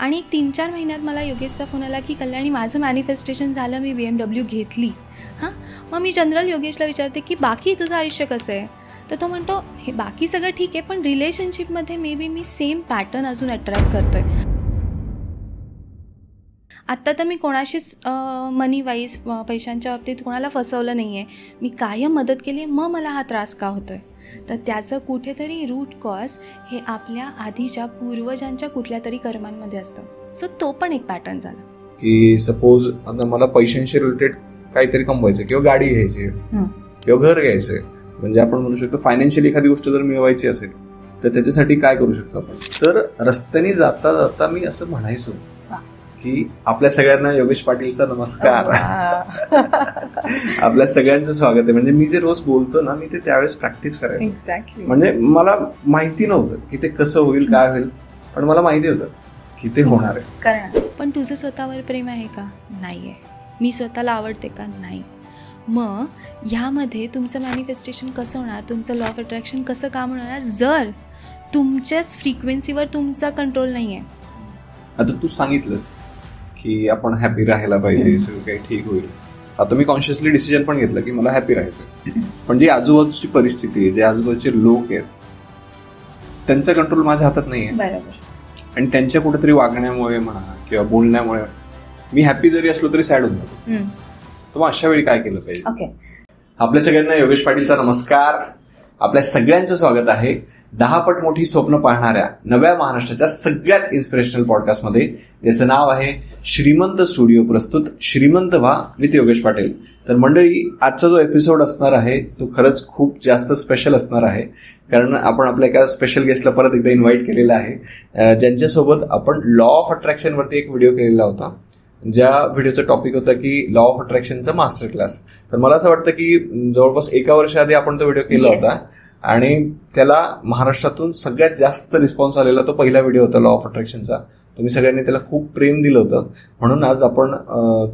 आणि 3-4 महिन्यात मला योगेशचा फोन आला की कल्याणी माझं मॅनिफेस्टेशन झालं, मी BMW घेतली. मग मी जनरल योगेशला विचारते की बाकी तुझं आयुष्य कसं आहे. तर तो म्हणतो हे बाकी सगळं ठीक आहे, पण रिलेशनशिपमध्ये may be me same pattern अजून अट्रॅक्ट करतो आहे. आत्ता तर मी कोणाशीच मनी वाईज पैशांच्या बाबतीत कोणाला फसवलं नाही आहे. मी कायम मदत केली आहे, मग मला हा त्रास का होतो आहे. तर त्याचं कुठेतरी रूट कॉज हे आपल्या आधीच्या पूर्वजांच्या कुठल्या तरी कर्मांमध्ये असतं. सो तो पण एक पॅटर्न झाला की सपोज आता मला पैशांशी रिलेटेड काहीतरी कमवायचं किंवा गाडी घ्यायची किंवा घर घ्यायचंय, म्हणजे आपण म्हणू शकतो फायनान्शियली एखादी गोष्ट जर मिळवायची असेल तर त्याच्यासाठी काय करू शकतो आपण. तर रस्त्याने जाता जाता मी असं म्हणायचो की आपल्या सगळ्यांना योगेश पाटीलचा नमस्कार. आपल्या सगळ्यांचं स्वागत आहे. म्हणजे मी जे रोज बोलतो ना, मी ते त्यावेळेस प्रॅक्टिस करायचो. एक्झॅक्टली. म्हणजे मला माहिती नव्हतं की ते कसं होईल, काय होईल, पण मला माहिती होतं की ते होणार आहे. करणार. पण तुझं स्वतःवर प्रेम आहे का? नाही आहे. मी स्वतःला आवडते का? नाही. मग ह्यामध्ये तुमचं मॅनिफेस्टेशन कसं होणार, तुमचं लॉ ऑफ अट्रॅक्शन कसं काम होणार जर तुमच्याच फ्रिक्वेन्सीवर तुमचा कंट्रोल नाही आहे. आता तू सांगितलंस की आपण हॅपी राहायला पाहिजे, सगळं काही ठीक होईल. आता मी कॉन्शियसली डिसिजन पण घेतलं की मला हॅपी राहायचं. पण जी आजूबाजूची परिस्थिती आहे, जे आजूबाजूचे लोक आहेत, त्यांचा कंट्रोल माझ्या हातात नाही आहे. बरोबर. आणि त्यांच्या कुठेतरी वागण्यामुळे म्हणा किंवा बोलण्यामुळे मी हॅपी जरी असलो तरी सॅड होऊन जातो. तर मग अशा वेळी काय केलं पाहिजे? ओके. आपल्या सगळ्यांना योगेश पाटीलचा नमस्कार. आपल्या सगळ्यांचं स्वागत आहे 10 पट मोठी स्वप्न पाहणाऱ्या नव्या महाराष्ट्राच्या सगळ्यात इन्स्पिरेशनल पॉडकास्टमध्ये. याचं नाव आहे श्रीमंत स्टुडिओ प्रस्तुत श्रीमंत व्हा विथ योगेश पाटील. तर मंडळी, आजचा जो एपिसोड असणार आहे तो खरंच खूप जास्त स्पेशल असणार आहे, कारण आपण आपल्या एका स्पेशल गेस्टला परत एकदा इन्व्हाइट केलेलं आहे, ज्यांच्यासोबत आपण लॉ ऑफ अट्रॅक्शन वरती एक व्हिडिओ केलेला होता, ज्या व्हिडिओचा टॉपिक होता की लॉ ऑफ अट्रॅक्शनचा मास्टर क्लास. तर मला असं वाटतं की जवळपास 1 वर्षाआधी आपण तो व्हिडिओ केला होता आणि त्याला महाराष्ट्रातून सगळ्यात जास्त रिस्पॉन्स आलेला तो पहिला व्हिडिओ होता लॉ ऑफ अट्रॅक्शनचा. तुम्ही सगळ्यांनी त्याला खूप प्रेम दिलं होतं. म्हणून आज आपण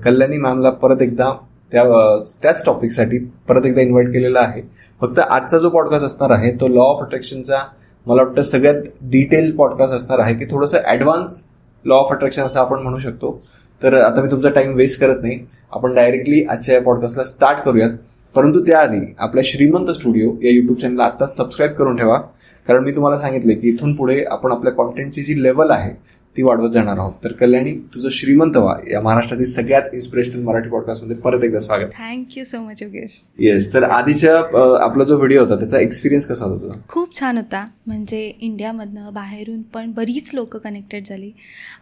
कल्याणी मॅमला परत एकदा त्याच टॉपिकसाठी परत एकदा इन्व्हाइट केलेला आहे. फक्त आजचा जो पॉडकास्ट असणार आहे तो लॉ ऑफ अट्रॅक्शनचा मला वाटतं सगळ्यात डिटेल पॉडकास्ट असणार आहे, की थोडंसं ऍडव्हान्स लॉ ऑफ अट्रॅक्शन असं आपण म्हणू शकतो. तर आता मी तुमचा टाइम वेस्ट करत नाही, आपण डायरेक्टली आजच्या या पॉडकास्टला स्टार्ट करूयात. परंतु त्याआधी आपल्या श्रीमंत स्टुडिओ या युट्यूब चॅनलला आत्ताच सबस्क्राईब करून ठेवा, कारण मी तुम्हाला सांगितले की इथून पुढे आपण आपल्या कॉन्टेंटची जी लेवल आहे ती वाढवत जाणार आहोत. तर कल्याणी, तुझं श्रीमंत व्हा या महाराष्ट्रातील सगळ्यात इन्स्पिरेशनल मराठी पॉडकास्टमध्ये परत एकदा स्वागत. Thank you so much Yogesh. Yes. तर आधीच्या आपला जो व्हिडिओ होता त्याचा एक्सपिरियन्स कसा होता? खूप छान होता. म्हणजे इंडियामधनं बाहेरून पण बरीच लोक कनेक्टेड झाली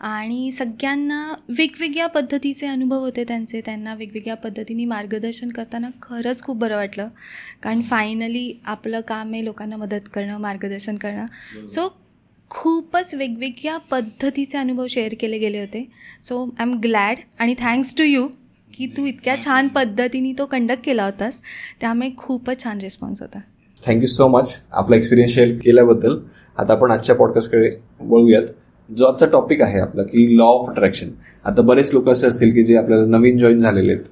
आणि सगळ्यांना वेगवेगळ्या पद्धतीचे अनुभव होते त्यांना वेगवेगळ्या पद्धतीने मार्गदर्शन करताना खरंच खूप बरं वाटलं, कारण फायनली आपलं काम आहे लोकांना मदत करणं, मार्गदर्शन करणं. सो खूपच वेगवेगळ्या पद्धतीचे अनुभव शेअर केले गेले होते. सो आय एम ग्लॅड आणि थँक्स टू यू की तू इतक्या छान पद्धतीने तो कंडक्ट केला होतास, त्यामुळे खूपच छान रिस्पॉन्स होता. थँक्यू सो मच आपला एक्सपिरियन्स शेअर केल्याबद्दल. आता आपण आजच्या पॉडकास्टकडे वळूयात. जो आजचा टॉपिक आहे आपला की लॉ ऑफ अट्रॅक्शन. आता बरेच लोक असे असतील की जे आपल्याला नवीन जॉईन झालेले आहेत,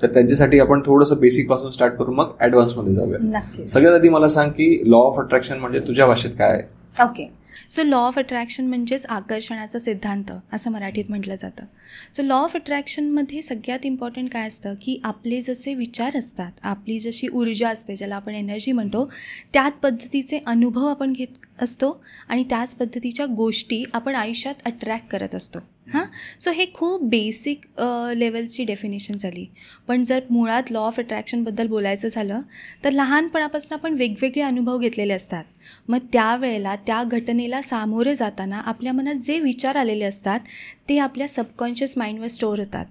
तर त्यांच्यासाठी आपण थोडंसं बेसिक पासून स्टार्ट करू, मग ऍडव्हान्समध्ये जाऊया. सगळ्यात आधी मला सांग की लॉ ऑफ अट्रॅक्शन म्हणजे तुझ्या भाषेत काय आहे? Okay. So law of attraction म्हणजेच आकर्षणाचा सिद्धांत असं मराठीत म्हटलं जातं. सो लॉ ऑफ अट्रॅक्शनमध्ये सगळ्यात इम्पॉर्टंट काय असतं की आपले जसे विचार असतात, आपली जशी ऊर्जा असते ज्याला आपण एनर्जी म्हणतो, त्याच पद्धतीचे अनुभव आपण घेत असतो आणि त्याच पद्धतीच्या गोष्टी आपण आयुष्यात अट्रॅक्ट करत असतो. सो हे खूप बेसिक लेवलची डेफिनेशन झाली. पण जर मुळात लॉ ऑफ अट्रॅक्शनबद्दल बोलायचं झालं तर लहानपणापासून आपण वेगवेगळे अनुभव घेतलेले असतात. मग त्यावेळेला त्या घटनेला सामोरे जाताना आपल्या मनात जे विचार आलेले असतात ते आपल्या सबकॉन्शियस माइंडवर स्टोअर होतात.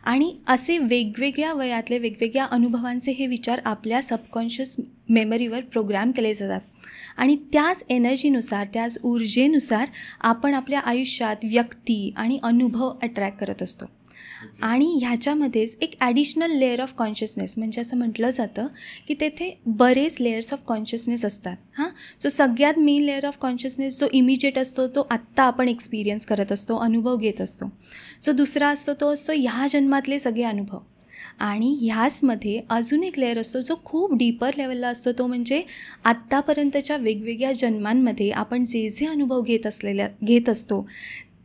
आणि असे वेगवेगळ्या वयातले वेगवेगळ्या अनुभवांचे हे विचार आपल्या सबकॉन्शियस मेमरीवर प्रोग्राम केले जातात आणि त्याच एनर्जीनुसार, त्याच ऊर्जेनुसार आपण आपल्या आयुष्यात व्यक्ती आणि अनुभव अट्रॅक्ट करत असतो. आणि ह्याच्यामध्येच एक ॲडिशनल लेअर ऑफ कॉन्शियसनेस, म्हणजे असं म्हटलं जातं की तेथे बरेच लेयर्स ऑफ कॉन्शियसनेस असतात. सो सगळ्यात मेन लेअर ऑफ कॉन्शियसनेस जो इमिजिएट असतो तो आत्ता आपण एक्सपिरियन्स करत असतो, अनुभव घेत असतो. जो दुसरा असतो तो असतो ह्या जन्मातले सगळे अनुभव. आणि ह्याचमध्ये अजून एक लेअर असतो जो खूप डीपर लेवलला असतो, तो म्हणजे आत्तापर्यंतच्या वेगवेगळ्या जन्मांमध्ये आपण जे जे अनुभव घेत असतो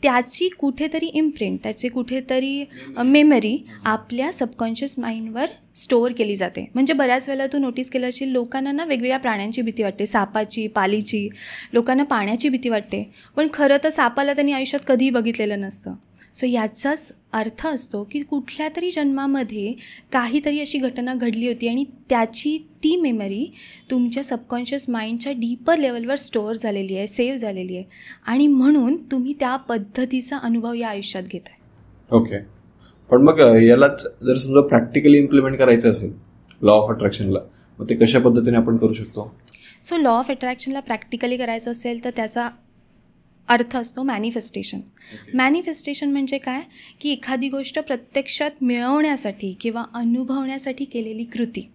त्याची कुठेतरी इम्प्रिंट, त्याची कुठेतरी मेमरी आपल्या सबकॉन्शियस माइंडवर स्टोअर केली जाते. म्हणजे बऱ्याच वेळेला तू नोटीस केलं असेल, लोकांना ना वेगवेगळ्या प्राण्यांची भीती वाटते, सापाची, पालीची, लोकांना पाण्याची भीती वाटते, पण खरं तर सापाला त्यांनी आयुष्यात कधीही बघितलेलं नसतं. सो याचाच अर्थ असतो की कुठल्या तरी जन्मामध्ये काहीतरी अशी घटना घडली होती आणि त्याची ती मेमरी तुमच्या सबकॉन्शियस माइंडच्या डीपर लेवलवर स्टोअर झालेली आहे, सेव्ह झालेली आहे, आणि म्हणून तुम्ही त्या पद्धतीचा अनुभव या आयुष्यात घेताय. ओके, पण मग यालाच जर समजा प्रॅक्टिकली इम्प्लिमेंट करायचं असेल लॉ ऑफ अट्रॅक्शनला, मग ते कशा पद्धतीने आपण करू शकतो? सो लॉ ऑफ अट्रॅक्शनला प्रॅक्टिकली करायचं असेल तर त्याचा अर्थ असतो मॅनिफेस्टेशन. मॅनिफेस्टेशन म्हणजे काय की एखादी गोष्ट प्रत्यक्षात मिळवण्यासाठी किंवा अनुभवण्यासाठी केलेली कृती.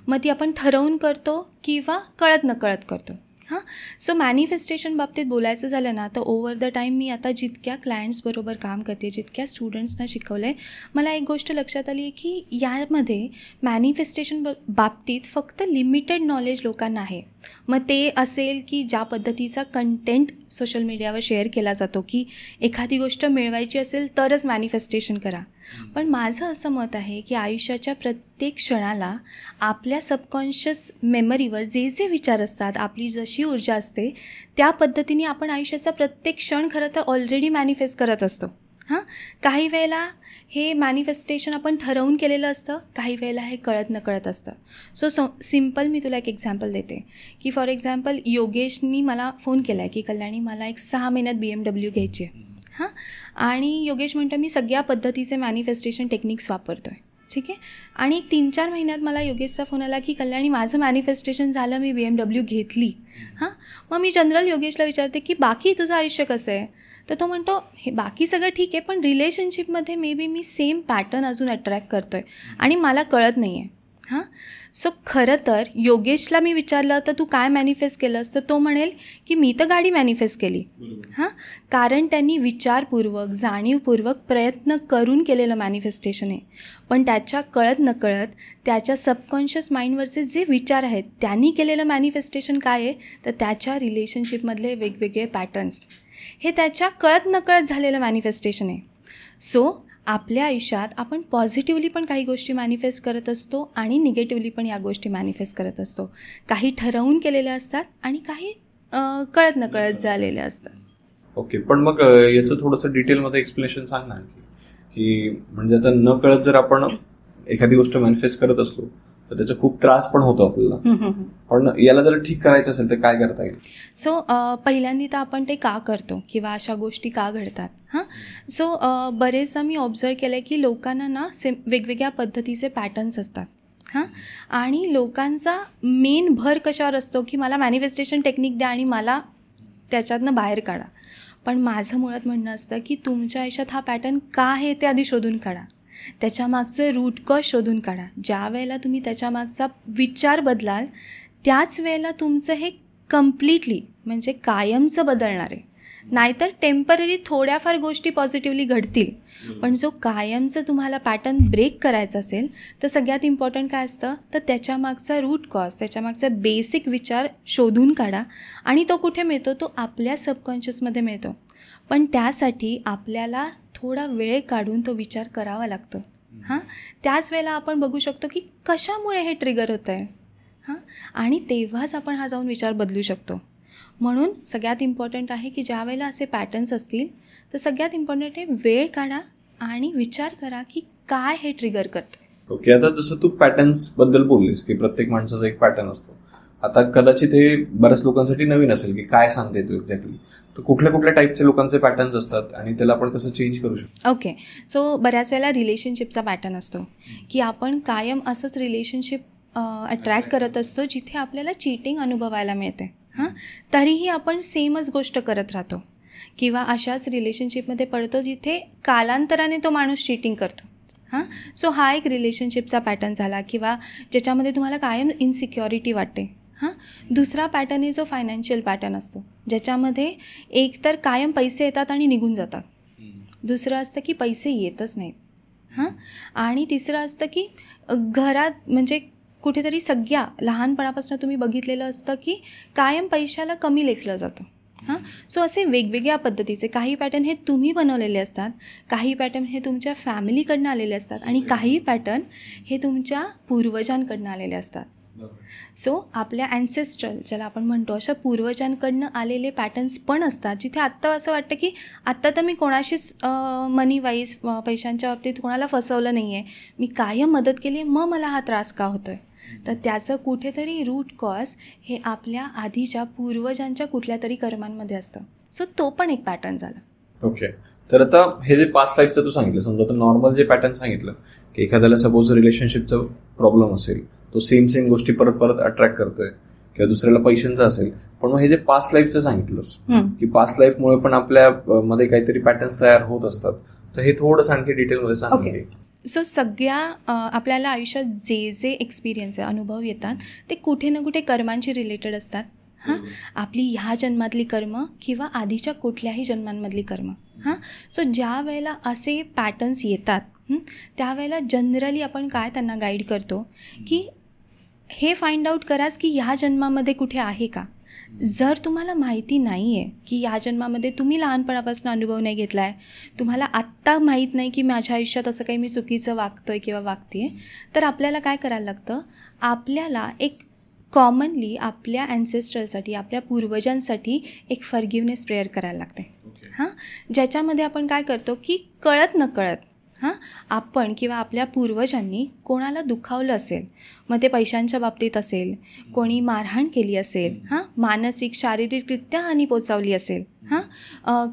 मग ती आपण ठरवून करतो किंवा कळत नकळत करतो. सो मॅनिफेस्टेशन बाबतीत बोलायचं झालं ना, तर ओव्हर द टाईम मी आता जितक्या क्लायंट्सबरोबर काम करते, जितक्या स्टुडंट्सना शिकवलं आहे, मला एक गोष्ट लक्षात आली आहे की यामध्ये मॅनिफेस्टेशन बाबतीत फक्त लिमिटेड नॉलेज लोकांना आहे. मग ते असेल की ज्या पद्धतीचा कंटेंट सोशल मीडियावर शेअर केला जातो की एखादी गोष्ट मिळवायची असेल तरच मॅनिफेस्टेशन करा. पण माझं असं मत आहे की आयुष्याच्या प्रत्येक क्षणाला आपल्या सबकॉन्शियस मेमरीवर जे जे विचार असतात, आपली जशी ऊर्जा असते, त्या पद्धतीने आपण आयुष्याचा प्रत्येक क्षण खरं तर ऑलरेडी मॅनिफेस्ट करत असतो. काही वेळेला हे मॅनिफेस्टेशन आपण ठरवून केलेलं असतं, काही वेळेला हे कळत नकळत असतं. सो सिम्पल मी तुला एक एक्झाम्पल देते की फॉर एक्झाम्पल योगेशनी मला फोन केला आहे की कल्याणी मला एक 6 महिन्यात BMW घ्यायची आहे. आणि योगेश म्हणतो मी सगळ्या पद्धतीचे मॅनिफेस्टेशन टेक्निक्स वापरतो आहे. ठीक आहे. आणि 3-4 महिन्यात मला योगेशचा फोन आला की कल्याणी माझं मॅनिफेस्टेशन झालं, मी BMW घेतली. मग मी जनरल योगेशला विचारते की बाकी तुझं आयुष्य कसं आहे? तर तो म्हणतो हे बाकी सगळं ठीक आहे, पण रिलेशनशिपमध्ये may be me same pattern अजून अट्रॅक्ट करतो आहे आणि मला कळत नाही आहे. सो खरं तर योगेशला मी विचारलं तर तू काय मॅनिफेस्ट केलंस, तर तो म्हणेल की मी तर गाडी मॅनिफेस्ट केली. कारण त्यांनी विचारपूर्वक, जाणीवपूर्वक प्रयत्न करून केलेलं मॅनिफेस्टेशन आहे. पण त्याच्या कळत नकळत त्याच्या सबकॉन्शियस माइंडवरचे जे विचार आहेत त्यांनी केलेलं मॅनिफेस्टेशन काय आहे, तर त्याच्या रिलेशनशिपमधले वेगवेगळे पॅटर्न्स, हे त्याच्या कळत नकळत झालेलं मॅनिफेस्टेशन आहे. सो आपल्या आयुष्यात आपण पॉझिटिव्हली पण काही गोष्टी मॅनिफेस्ट करत असतो आणि निगेटिव्हली पण या गोष्टी मॅनिफेस्ट करत असतो. काही ठरवून केलेल्या असतात आणि काही कळत नकळत झालेल्या असतात. ओके, पण मग याचं थोडंसं डिटेलमध्ये एक्सप्लेनेशन सांग ना की म्हणजे आता न कळत जर आपण एखादी गोष्ट मॅनिफेस्ट करत असलो तर त्याचा खूप त्रास पण होतो आपल्याला, पण याला जर ठीक करायचं असेल तर काय करता येईल? सो पहिल्यांदा तर आपण ते का करतो किंवा अशा गोष्टी का घडतात. सो बरेचदा मी ऑब्झर्व केलं आहे की लोकांना ना वेगवेगळ्या पद्धतीचे पॅटर्न्स असतात. आणि लोकांचा मेन भर कशावर असतो की मला मॅनिफेस्टेशन टेक्निक द्या आणि मला त्याच्यातनं बाहेर काढा. पण माझं मुळात म्हणणं असतं की तुमच्या आयुष्यात हा पॅटर्न का आहे ते आधी शोधून काढा, त्याच्यामागचं रूट कॉज शोधून काढा. ज्या वेळेला तुम्ही त्याच्यामागचा विचार बदलाल त्याच वेळेला तुमचं हे कम्प्लिटली म्हणजे कायमचं बदलणार आहे. नाहीतर टेम्पररी थोड्याफार गोष्टी पॉझिटिव्हली घडतील, पण जो कायमचं तुम्हाला पॅटर्न ब्रेक करायचा असेल तर सगळ्यात इम्पॉर्टंट काय असतं, तर त्याच्यामागचा रूट कॉज, त्याच्यामागचा बेसिक विचार शोधून काढा. आणि तो कुठे मिळतो, तो आपल्या सबकॉन्शियसमध्ये मिळतो. पण त्यासाठी आपल्याला थोडा वेळ काढून तो विचार करावा लागतो. त्याच वेळेला आपण बघू शकतो की कशामुळे हे ट्रिगर होतं आहे, आणि तेव्हाच आपण हा जाऊन विचार बदलू शकतो. म्हणून सगळ्यात इम्पॉर्टंट आहे की ज्या वेळेला असे पॅटर्न्स असतील तर सगळ्यात इम्पॉर्टंट आहे वेळ काढा आणि विचार करा की काय हे ट्रिगर करतं. ओके, आता जसं तू पॅटर्न्स बद्दल बोललीस की प्रत्येक माणसाचा एक पॅटर्न असतो. आता कदाचित हे बऱ्याच लोकांसाठी नवीन असेल की काय सांगते तू एक्झॅक्टली, तर कुठल्या कुठल्या टाईपचे लोकांचे पॅटर्न्स असतात आणि त्याला आपण कसं चेंज करू शकतो? ओके, सो बऱ्याच वेळेला रिलेशनशिपचा पॅटर्न असतो की आपण कायम असंच रिलेशनशिप अट्रॅक्ट करत असतो जिथे आपल्याला चीटिंग अनुभवायला मिळते. तरीही आपण सेमच गोष्ट करत राहतो किंवा अशाच रिलेशनशिपमध्ये पडतो जिथे कालांतराने तो माणूस चीटिंग करतो. सो हा एक रिलेशनशिपचा पॅटर्न झाला किंवा ज्याच्यामध्ये तुम्हाला कायम इनसिक्युरिटी वाटते. दुसरा पॅटर्न आहे जो फायनान्शियल पॅटर्न असतो, ज्याच्यामध्ये एक तर कायम पैसे येतात आणि निघून जातात. दुसरं असतं की पैसे येतच नाहीत. आणि तिसरं असतं की घरात म्हणजे कुठेतरी सगळ्या लहानपणापासून तुम्ही बघितलेलं असतं की कायम पैशाला कमी लेखलं जातं. सो असे वेगवेगळ्या पद्धतीचे काही पॅटर्न हे तुम्ही बनवलेले असतात, काही पॅटर्न हे तुमच्या फॅमिलीकडनं आलेले असतात आणि काही पॅटर्न हे तुमच्या पूर्वजांकडनं आलेले असतात. सो आपल्या ॲन्सेस्ट्रल ज्याला आपण म्हणतो अशा पूर्वजांकडनं आलेले पॅटर्न्स पण असतात, जिथे आत्ता असं वाटतं की आत्ता तर मी कोणाशीच मनी वाईज पैशांच्या बाबतीत कोणाला फसवलं नाही आहे, मी कायम मदत केली आहे, मग मला हा त्रास का होतो आहे. तर त्याचं कुठेतरी रूट कॉज हे आपल्या आधीच्या पूर्वजांच्या कुठल्या तरी कर्मांमध्ये असतं. सो तो पण एक पॅटर्न झाला. ओके. तर आता हे जे पास्ट लाईफचं तू सांगितलं, समजा आता नॉर्मल जे पॅटर्न सांगितलं की एखाद्याला सपोज रिलेशनशिपचा प्रॉब्लेम असेल, तो सेम गोष्टी परत परत अट्रॅक्ट करतोय, किंवा दुसऱ्याला पैशांचं असेल, पण मग हे जे पास्ट लाईफचं सांगितलंस की पास्ट लाईफमुळे पण आपल्या मध्ये काहीतरी पॅटर्न्स तयार होत असतात, तर हे थोडंसं आणखी डिटेलमध्ये सांग. सो सगळ्या आपल्याला आयुष्यात जे जे एक्सपिरियन्स आहे, अनुभव येतात, ते कुठे ना कुठे कर्मांशी रिलेटेड असतात. आपली ह्या जन्मातली कर्म किंवा आधीच्या कुठल्याही जन्मांमधली कर्म. सो ज्या वेळेला असे पॅटर्न्स येतात त्यावेळेला जनरली आपण काय त्यांना गाईड करतो की हे फाइंड आउट कराच की ह्या जन्मामध्ये कुठे आहे का. जर तुम्हाला माहिती नाही आहे की या जन्मामध्ये तुम्ही लहानपणापासून अनुभव नाही घेतला आहे, तुम्हाला आत्ता माहीत नाही की माझ्या आयुष्यात असं काही मी चुकीचं वागतो आहे किंवा वागते आहे, तर आपल्याला काय करायला लागतं, आपल्याला एक कॉमनली आपल्या ॲन्सेस्ट्रलसाठी, आपल्या पूर्वजांसाठी एक फॉरगिव्हनेस प्रेयर करायला लागते. ज्याच्यामध्ये आपण काय करतो की कळत नकळत आपण किंवा आपल्या पूर्वजांनी कोणाला दुखावलं असेल, मग ते पैशांच्या बाबतीत असेल, कोणी मारहाण केली असेल, मानसिक शारीरिकरित्या हानी पोचवली असेल,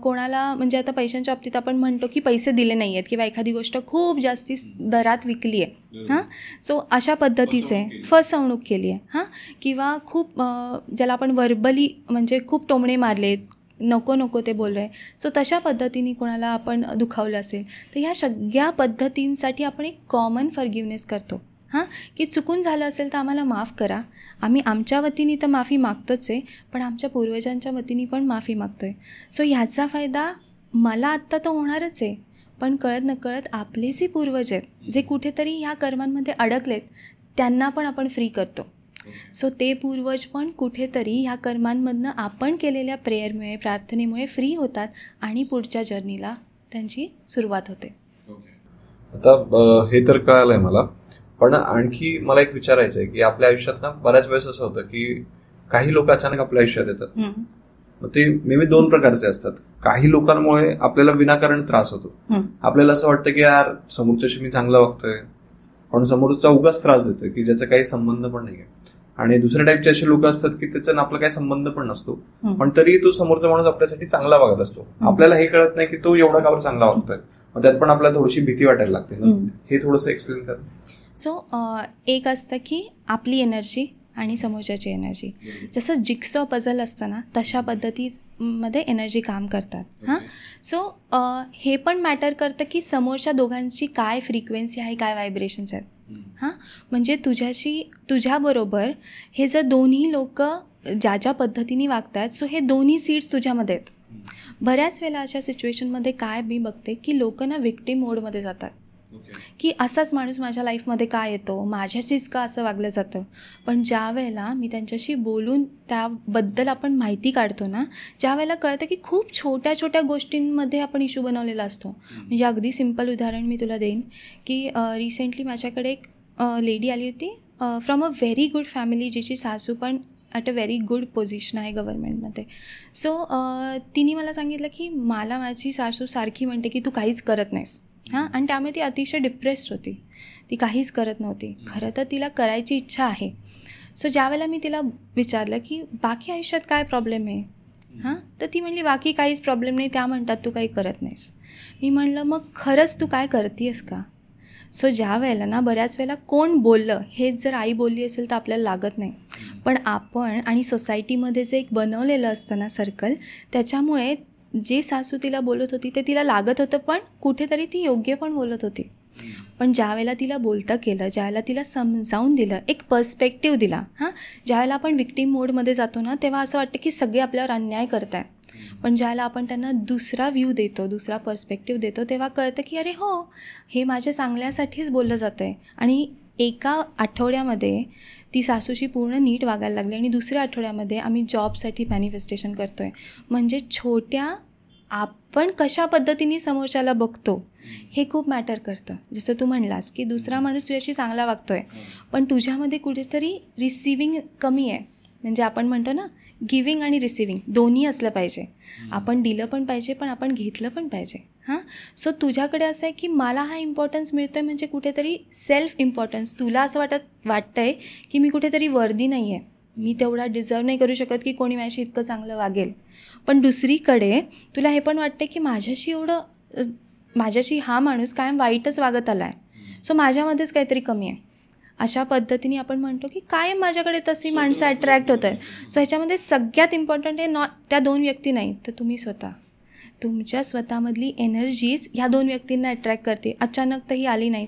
कोणाला म्हणजे आता पैशांच्या बाबतीत आपण म्हणतो की पैसे दिले नाही आहेत किंवा एखादी गोष्ट खूप जास्ती दरात विकली आहे, सो अशा पद्धतीचे फसवणूक केली आहे, किंवा खूप ज्याला आपण वर्बली म्हणजे खूप टोमणे मारलेत, नको नको ते बोललो आहे, सो तशा पद्धतीने कोणाला आपण दुखावलं असेल, तर ह्या सगळ्या पद्धतींसाठी आपण एक कॉमन फॉरगिव्हनेस करतो की चुकून झालं असेल तर आम्हाला माफ करा. आम्ही आमच्या वतीने तर माफी मागतोच आहे, पण आमच्या पूर्वजांच्या वतीने पण माफी मागतो आहे. सो ह्याचा फायदा मला आत्ता तर होणारच आहे, पण कळत नकळत आपले जे पूर्वज आहेत जे कुठेतरी ह्या कर्मांमध्ये अडकलेत त्यांना पण आपण फ्री करतो. सो ते पूर्वज पण कुठेतरी ह्या कर्मांमधनं आपण केलेल्या प्रेयरमुळे, प्रार्थनेमुळे फ्री होतात आणि पुढच्या जर्नीला त्यांची सुरुवात होते. आता हे तर कळालंय मला, पण आणखी मला एक विचारायचं आहे की आपल्या आयुष्यात ना बऱ्याच वेळेस असं होतं की काही लोक अचानक आपल्या आयुष्यात येतात. मग ते मे बी दोन प्रकारचे असतात. काही लोकांमुळे आपल्याला विनाकारण त्रास होतो. आपल्याला असं वाटतं की यार समोरच्याशी मी चांगलं वागतोय, पण समोरचा उगाच त्रास देतोय की ज्याचा काही संबंध पण नाहीये. आणि दुसऱ्या टाईपचे असे लोक असतात की त्याचा आपला काही संबंध पण नसतो, पण तरी तो समोरचा माणूस आपल्यासाठी चांगला वागत असतो. आपल्याला हे कळत नाही की तो एवढा का चांगला वागतोय, मग त्यात पण आपल्याला थोडीशी भीती वाटायला लागते. हे थोडंसं एक्सप्लेन कर. सो एक असतं की आपली एनर्जी आणि समोरच्याची एनर्जी, जसं जिक्सॉ पझल असतं ना तशा पद्धतीमध्ये एनर्जी काम करतात. सो हे पण मॅटर करतं की समोरच्या दोघांची काय फ्रिक्वेन्सी आहे, काय व्हायब्रेशन्स आहेत. म्हणजे तुझ्याबरोबर हे जर दोन्ही लोक ज्या पद्धतीने वागतात, सो हे दोन्ही सीड्स तुझ्यामध्ये आहेत. बऱ्याच वेळेला अशा सिच्युएशनमध्ये काय मी बघते की लोक ना विक्टिम मोडमध्ये जातात की असाच माणूस माझ्या लाईफमध्ये का येतो, माझ्याशीच का असं वागलं जातं. पण ज्या वेळेला मी त्यांच्याशी बोलून त्याबद्दल आपण माहिती काढतो ना, ज्या वेळेला कळतं की खूप छोट्या छोट्या गोष्टींमध्ये आपण इश्यू बनवलेला असतो. म्हणजे अगदी सिम्पल उदाहरण मी तुला देईन की रिसेंटली माझ्याकडे एक लेडी आली होती from a very good family, जिची सासू पण at a very good position आहे गव्हर्नमेंटमध्ये. सो तिने मला सांगितलं की मला माझी सासू सारखी म्हणते की तू काहीच करत नाहीस, आणि त्यामुळे ती अतिशय डिप्रेस्ड होती, ती काहीच करत नव्हती. खरं तर तिला करायची इच्छा आहे. सो ज्यावेळेला मी तिला विचारलं की बाकी आयुष्यात काय प्रॉब्लेम आहे, तर ती म्हणली बाकी काहीच प्रॉब्लेम नाही, त्या म्हणतात तू काही करत नाहीस. मी म्हणलं मग खरंच तू काय करतेस का. सो ज्या वेळेला ना बऱ्याच वेळेला कोण बोललं हेच जर आई बोलली असेल तर आपल्याला लागत नाही, पण आपण आणि सोसायटीमध्ये जे एक बनवलेलं असतं ना सर्कल, त्याच्यामुळे जे सासू तिला बोलत होती ते तिला लागत होतं, पण कुठेतरी ती योग्य पण बोलत होती. पण ज्यावेळेला तिला बोलतं केलं, ज्यावेळेला तिला समजावून दिलं, एक पर्स्पेक्टिव्ह दिला, ज्यावेळेला आपण विक्टीम मोडमध्ये जातो ना तेव्हा असं वाटतं की सगळे आपल्यावर अन्याय करत आहेत, पण ज्यावेळेला आपण त्यांना दुसरा व्ह्यू देतो, दुसरा पर्स्पेक्टिव्ह देतो, तेव्हा कळतं की अरे हो, हे माझ्या चांगल्यासाठीच बोललं जातं आहे. आणि एका आठवड्यामध्ये ती सासूशी पूर्ण नीट वागायला लागली आणि दुसऱ्या आठवड्यामध्ये आम्ही जॉबसाठी मॅनिफेस्टेशन करतो आहे. म्हणजे छोट्या आपण कशा पद्धतीने समोरच्याला बघतो हे खूप मॅटर करतं. जसं तू म्हणलास की दुसरा माणूस तुझ्याशी चांगला वागतो आहे, पण तुझ्यामध्ये कुठेतरी रिसिविंग कमी आहे. म्हणजे आपण म्हणतो ना, गिविंग आणि रिसिविंग दोन्ही असलं पाहिजे. आपण दिलं पण पाहिजे, पण आपण घेतलं पण पाहिजे. सो तुझ्याकडे असं आहे की मला हा इम्पॉर्टन्स मिळतो आहे, म्हणजे कुठेतरी सेल्फ इम्पॉर्टन्स. तुला असं वाटतं आहे की मी कुठेतरी वर्दी नाही आहे, मी तेवढा डिझर्व नाही करू शकत की कोणी माझ्याशी इतकं चांगलं वागेल. पण दुसरीकडे तुला हे पण वाटतं की माझ्याशी हा माणूस कायम वाईटच वागत आला आहे, सो माझ्यामध्येच काहीतरी कमी आहे. अशा पद्धतीने आपण म्हणतो की कायम माझ्याकडे तशी माणसं अट्रॅक्ट होत आहेत. सो ह्याच्यामध्ये सगळ्यात इम्पॉर्टंट आहे त्या 2 व्यक्ती नाही तर तुम्ही स्वतः. तुमच्या स्वतःमधली एनर्जीज ह्या 2 व्यक्तींना अट्रॅक्ट करते, अचानक तर ही आली नाहीत.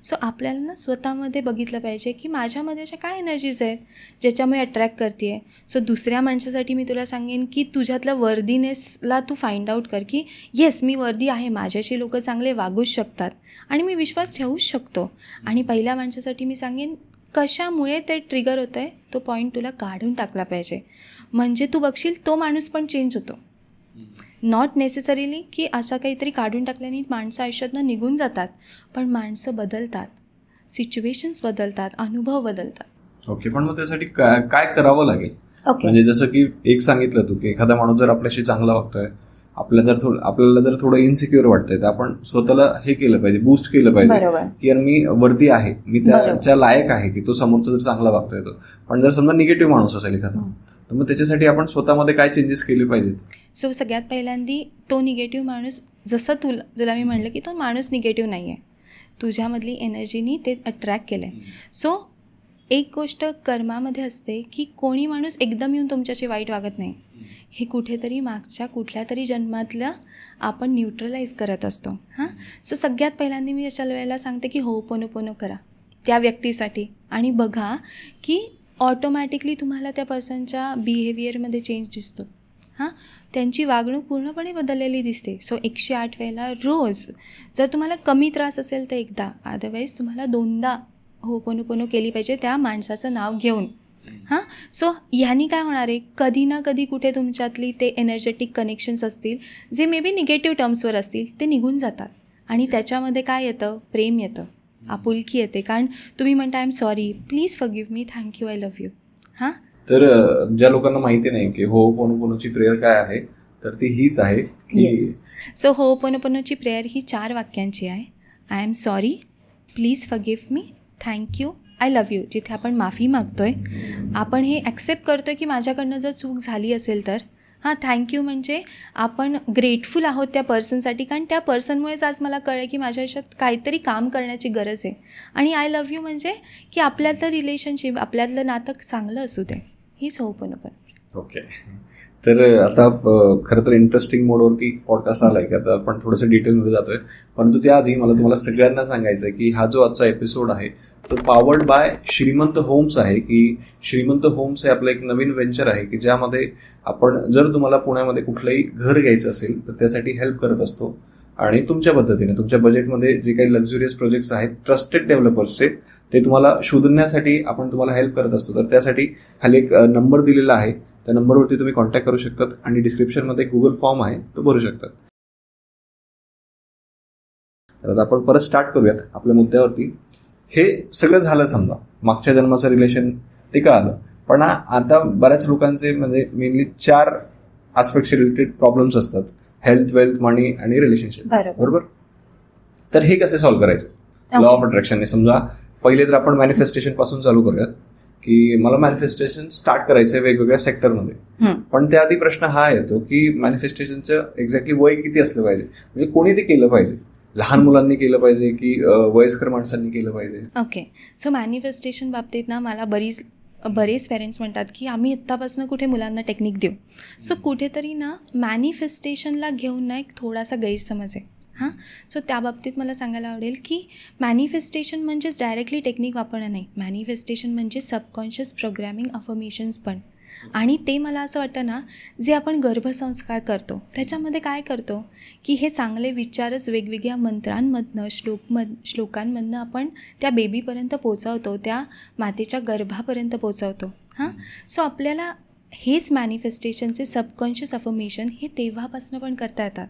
सो आपल्याला ना स्वतःमध्ये बघितलं पाहिजे की माझ्यामध्ये अशा काय एनर्जीज आहेत ज्याच्यामुळे अट्रॅक्ट करते आहे. सो दुसऱ्या माणसासाठी मी तुला सांगेन की तुझ्यातलं वर्दीनेसला तू फाइंड आउट कर की येस मी वर्दी आहे, माझ्याशी लोक चांगले वागूच शकतात आणि मी विश्वास ठेवूच शकतो. आणि पहिल्या माणसासाठी मी सांगेन कशामुळे ते ट्रिगर होतं आहे तो पॉईंट तुला काढून टाकला पाहिजे. म्हणजे तू बघशील तो माणूस पण चेंज होतो. नॉट नेसेसरीली की असं काहीतरी काढून टाकल्याने माणसं आयुष्यातनं निघून जातात, पण माणसं बदलतात, सिच्युएशन्स बदलतात, अनुभव बदलतात. ओके, पण मग त्यासाठी काय करावं लागेल? म्हणजे जसं की एक सांगितलं तू की एखादा माणूस जर आपल्याशी चांगला वागतोय, आपल्याला जर थोडं इनसिक्युअर वाटतंय, तर आपण स्वतःला हे केलं पाहिजे, बूस्ट केलं पाहिजे की यार मी वर्दी आहे, मी त्याच्या लायक आहे की तो समोरचा जर चांगला वागतोय तो. पण जर समजा निगेटिव्ह माणूस असेल एखादा, तर मग त्याच्यासाठी आपण स्वतःमध्ये काय चेंजेस केले पाहिजेत? सो सगळ्यात पहिल्यांदी तो निगेटिव्ह माणूस, जसं तुला मी म्हणलं की तो माणूस निगेटिव्ह नाही आहे, तुझ्यामधली एनर्जीनी ते अट्रॅक्ट केलं आहे. सो एक गोष्ट कर्मामध्ये असते की कोणी माणूस एकदम येऊन तुमच्याशी वाईट वागत नाही, हे कुठेतरी मागच्या कुठल्या तरी जन्मातलं आपण न्यूट्रलाइज करत असतो. सो सगळ्यात पहिल्यांदा मी अशा वेळेला सांगते की होपोनोपोनो करा त्या व्यक्तीसाठी आणि बघा की ऑटोमॅटिकली तुम्हाला त्या पर्सनच्या बिहेवियरमध्ये चेंज दिसतो. त्यांची वागणूक पूर्णपणे बदललेली दिसते. सो 108 वेळेला रोज जर तुम्हाला कमी त्रास असेल तर एकदा, अदरवाईज तुम्हाला 2दा होपोनोपोनो केली पाहिजे त्या माणसाचं नाव घेऊन. सो ह्यानी काय होणार आहे, कधी ना कधी कुठे तुमच्यातली ते एनर्जेटिक कनेक्शन्स असतील जे मे बी निगेटिव्ह टर्म्सवर असतील, ते निघून जातात आणि त्याच्यामध्ये काय येतं, प्रेम येतं, आपुलकी येते. कारण तुम्ही म्हणता I am sorry, please forgive me, thank you, I love you. तर ज्या लोकांना माहिती नाही की होपोनोपोनोची प्रेयर काय आहे, तर ती हीच आहे की सो होपोनोपोनोची प्रेयर ही 4 वाक्यांची आहे. I am sorry, please forgive me, thank you, I love you. जिथे आपण माफी मागतोय, आपण हे ॲक्सेप्ट करतोय की माझ्याकडनं जर चूक झाली असेल तर. थँक्यू म्हणजे आपण ग्रेटफुल आहोत त्या पर्सनसाठी, कारण त्या पर्सनमुळेच आज मला कळलं की माझ्या आयुष्यात काहीतरी काम करण्याची गरज आहे. आणि आय लव्ह यू म्हणजे की आपल्यातलं रिलेशनशिप, आपल्यातलं नातं चांगलं असू दे, हीच होपोनोपोनो. ओके, तर आता खरं तर इंटरेस्टिंग मोडवरती पॉडकास्ट आलाय की आता आपण थोडंसं डिटेलमध्ये जातोय, परंतु त्याआधी मला तुम्हाला सगळ्यांना सांगायचं आहे की हा जो आजचा एपिसोड आहे तो पॉवर्ड बाय श्रीमंत होम्स आहे. की श्रीमंत होम्स हे आपलं एक नवीन वेंचर आहे की ज्यामध्ये आपण जर तुम्हाला पुण्यामध्ये कुठलंही घर घ्यायचं असेल तर त्यासाठी हेल्प करत असतो. आणि तुमच्या पद्धतीने तुमच्या बजेटमध्ये जे काही लक्झुरियस प्रोजेक्ट्स आहेत ट्रस्टेड डेव्हलपर्सचे, ते तुम्हाला शोधण्यासाठी आपण तुम्हाला हेल्प करत असतो. तर त्यासाठी खाली एक नंबर दिलेला आहे, त्या नंबरवरती तुम्ही कॉन्टॅक्ट करू शकतात आणि डिस्क्रिप्शनमध्ये गुगल फॉर्म आहे तो भरू शकतात. तर आता आपण परत स्टार्ट करूयात आपल्या मुद्द्यावरती. हे सगळं झालं, समजा मागच्या जन्माचं रिलेशन ते कळालं, पण आता बऱ्याच लोकांचे म्हणजे मेनली 4 आस्पेक्टशी रिलेटेड प्रॉब्लेम्स असतात, हेल्थ, वेल्थ, मनी आणि रिलेशनशिप. बरोबर? तर हे कसे सॉल्व्ह करायचं लॉ ऑफ अट्रॅक्शनने? समजा पहिले तर आपण मॅनिफेस्टेशन पासून चालू करूयात की मला मॅनिफेस्टेशन स्टार्ट करायचंय वेगवेगळ्या सेक्टरमध्ये. पण त्याआधी प्रश्न हा येतो की मॅनिफेस्टेशनचं एक्झॅक्टली वय किती असलं पाहिजे, म्हणजे कोणी ते केलं पाहिजे, लहान मुलांनी केलं पाहिजे की वयस्कर माणसांनी केलं पाहिजे? ओके, सो मॅनिफेस्टेशन बाबतीत ना मला बरेच पेरेंट्स म्हणतात की आम्ही आत्तापासून कुठे मुलांना टेक्निक देऊ. सो कुठेतरी ना मॅनिफेस्टेशनला घेऊन ना एक थोडासा गैरसमज आहे. सो त्या बाबतीत मला सांगायला आवडेल की मॅनिफेस्टेशन म्हणजेच डायरेक्टली टेक्निक वापरणं नाही. मॅनिफेस्टेशन म्हणजे सबकॉन्शियस प्रोग्रॅमिंग, अफर्मेशन्स पण. आणि ते मला असं वाटतं ना, जे आपण गर्भसंस्कार करतो त्याच्यामध्ये काय करतो की हे चांगले विचारच वेगवेगळ्या मंत्रांमधनं श्लोकांमधनं आपण त्या बेबीपर्यंत पोचवतो, त्या मातेच्या गर्भापर्यंत पोचवतो. सो आपल्याला हेच मॅनिफेस्टेशनचे सबकॉन्शियस अफर्मेशन हे तेव्हापासून पण करता येतात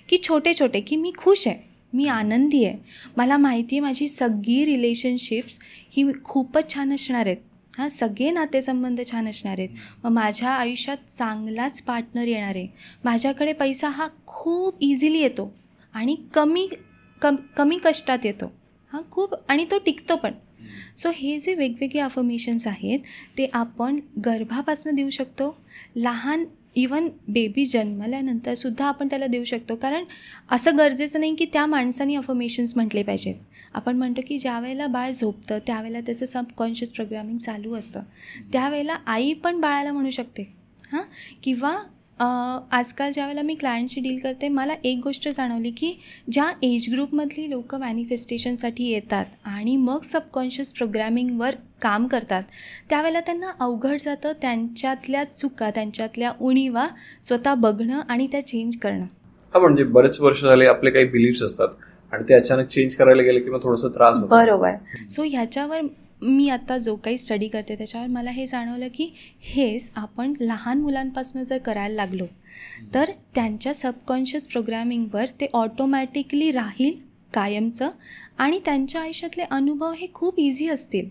की छोटे छोटे, की मी खुश आहे, मी आनंदी आहे, मला माहिती आहे माझी सगळी रिलेशनशिप्स ही खूपच छान असणार आहेत, सगळे नातेसंबंध छान असणार आहेत, मग माझ्या आयुष्यात चांगलाच पार्टनर येणार आहे, माझ्याकडे पैसा हा खूप इझिली येतो आणि कमी कष्टात येतो, खूप, आणि तो टिकतो पण. सो हे जे वेगवेगळे अफर्मेशन्स आहेत ते आपण गर्भापासून देऊ शकतो, लहान इवन बेबी जन्मल्यानंतरसुद्धा आपण त्याला देऊ शकतो. कारण असं गरजेचं नाही की त्या माणसाने अफर्मेशन्स म्हटले पाहिजेत. आपण म्हणतो की ज्या वेळेला बाळ झोपतं त्यावेळेला त्याचं सबकॉन्शियस प्रोग्रामिंग चालू असतं, त्यावेळेला आई पण बाळाला म्हणू शकते. किंवा आजकाल ज्यावेळेला मी क्लायंटशी डील करते, मला एक गोष्ट जाणवली की ज्या एज ग्रुपमधली लोकं मॅनिफेस्टेशनसाठी येतात आणि मग सबकॉन्शियस प्रोग्रॅमिंगवर काम करतात, त्यावेळेला त्यांना अवघड जातं त्यांच्यातल्या चुका, त्यांच्यातल्या उणीवा स्वतः बघणं आणि त्या चेंज करणं. म्हणजे बरेच वर्ष झाले आपले काही बिलीफ्स असतात आणि ते अचानक चेंज करायला गेले की मग थोडंसं त्रास होतो. बरोबर. सो ह्याच्यावर मी आता जो काही स्टडी करते त्याच्यावर मला हे जाणवलं की हेच आपण लहान मुलांपासून जर करायला लागलो तर त्यांच्या सबकॉन्शियस प्रोग्रॅमिंगवर ते ऑटोमॅटिकली राहील कायमचं आणि त्यांच्या आयुष्यातले अनुभव हे खूप इझी असतील.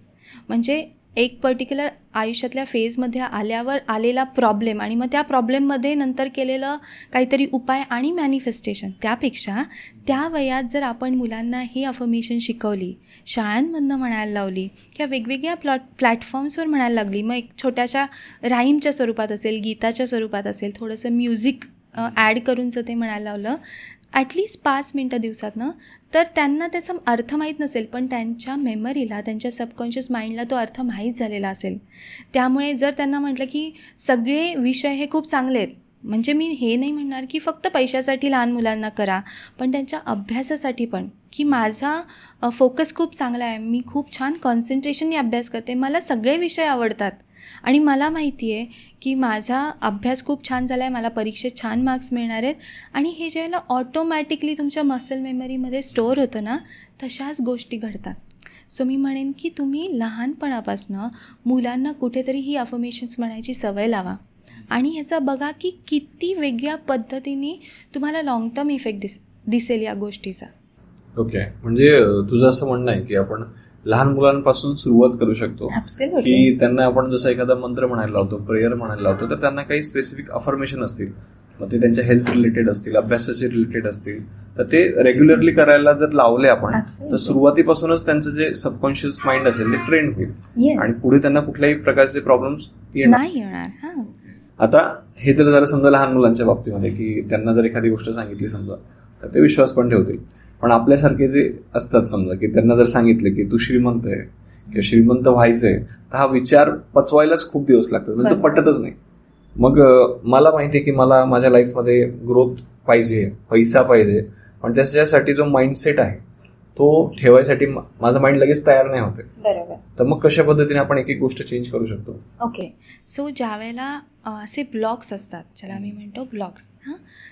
म्हणजे एक पर्टिक्युलर आयुष्यातल्या फेजमध्ये आल्यावर आलेला प्रॉब्लेम आणि मग त्या प्रॉब्लेममध्ये नंतर केलेलं काहीतरी उपाय आणि मॅनिफेस्टेशन, त्यापेक्षा त्या वयात जर आपण मुलांना ही अफर्मेशन शिकवली, शाळांमधनं म्हणायला लावली किंवा वेगवेगळ्या प्लॅटफॉर्म्सवर म्हणायला लागली, मग एक छोट्याशा राईमच्या स्वरूपात असेल, गीताच्या स्वरूपात असेल, थोडंसं म्युझिक ॲड करून जर ते म्हणायला लावलं ॲटलिस्ट 5 मिनटं दिवसातनं, तर त्यांना त्याचा अर्थ माहीत नसेल पण त्यांच्या मेमरीला, त्यांच्या सबकॉन्शियस माइंडला तो अर्थ माहीत झालेला असेल. त्यामुळे जर त्यांना म्हटलं की सगळे विषय हे खूप चांगले आहेत, म्हणजे मी हे नाही म्हणणार की फक्त पैशासाठी लहान मुलांना करा, पण त्यांच्या अभ्यासासाठी पण, की माझा फोकस खूप चांगला आहे, मी खूप छान कॉन्सन्ट्रेशनने अभ्यास करते, मला सगळे विषय आवडतात आणि मला माहिती आहे की माझा अभ्यास खूप छान झाला आहे, मला परीक्षेत छान मार्क्स मिळणार आहेत. आणि हे ज्यावेळेला ऑटोमॅटिकली तुमच्या मसल मेमरीमध्ये स्टोअर होतं ना, तशाच गोष्टी घडतात. सो मी म्हणेन की तुम्ही लहानपणापासनं मुलांना कुठेतरी ही अफर्मेशन्स म्हणायची सवय लावा आणि ह्याचा बघा की किती वेगळ्या पद्धतीने तुम्हाला लॉंग टर्म इफेक्ट दिसेल या गोष्टीचा. ओके, म्हणजे तुझं असं म्हणणं आहे की आपण लहान मुलांपासून सुरुवात करू शकतो की त्यांना आपण जसं एखादा मंत्र म्हणायला लावतो, प्रेयर म्हणायला लावतो, तर त्यांना काही स्पेसिफिक अफर्मेशन असतील, मग ते त्यांच्या हेल्थ रिलेटेड असतील, अभ्यासाशी रिलेटेड असतील, तर ते रेग्युलरली करायला जर लावले आपण तर सुरुवातीपासूनच त्यांचं जे सबकॉन्शियस माइंड असेल ते ट्रेन होईल आणि पुढे त्यांना कुठल्याही प्रकारचे प्रॉब्लेम्स येणार. आता हे तर झालं समजा लहान मुलांच्या बाबतीमध्ये की त्यांना जर एखादी गोष्ट सांगितली समजा तर ते विश्वास पण ठेवतील. पण आपल्यासारखे जे असतात समजा की त्यांना जर सांगितलं की तू श्रीमंत आहे किंवा श्रीमंत व्हायचंय, तर हा विचार पचवायलाच खूप दिवस लागतात, म्हणजे तो पटतच नाही. मग मला माहिती आहे की मला माझ्या लाईफमध्ये ग्रोथ पाहिजे, पैसा पाहिजे, पण त्याच्यासाठी जो माइंडसेट आहे तो ठेवायसाठी माझं माइंड लगेच तयार नाही होते. बरोबर. तर मग कशा पद्धतीने आपण एक एक गोष्ट चेंज करू शकतो? ओके, सो ज्या वेळेला असे ब्लॉक्स असतात, ज्याला मी म्हणतो ब्लॉक्स,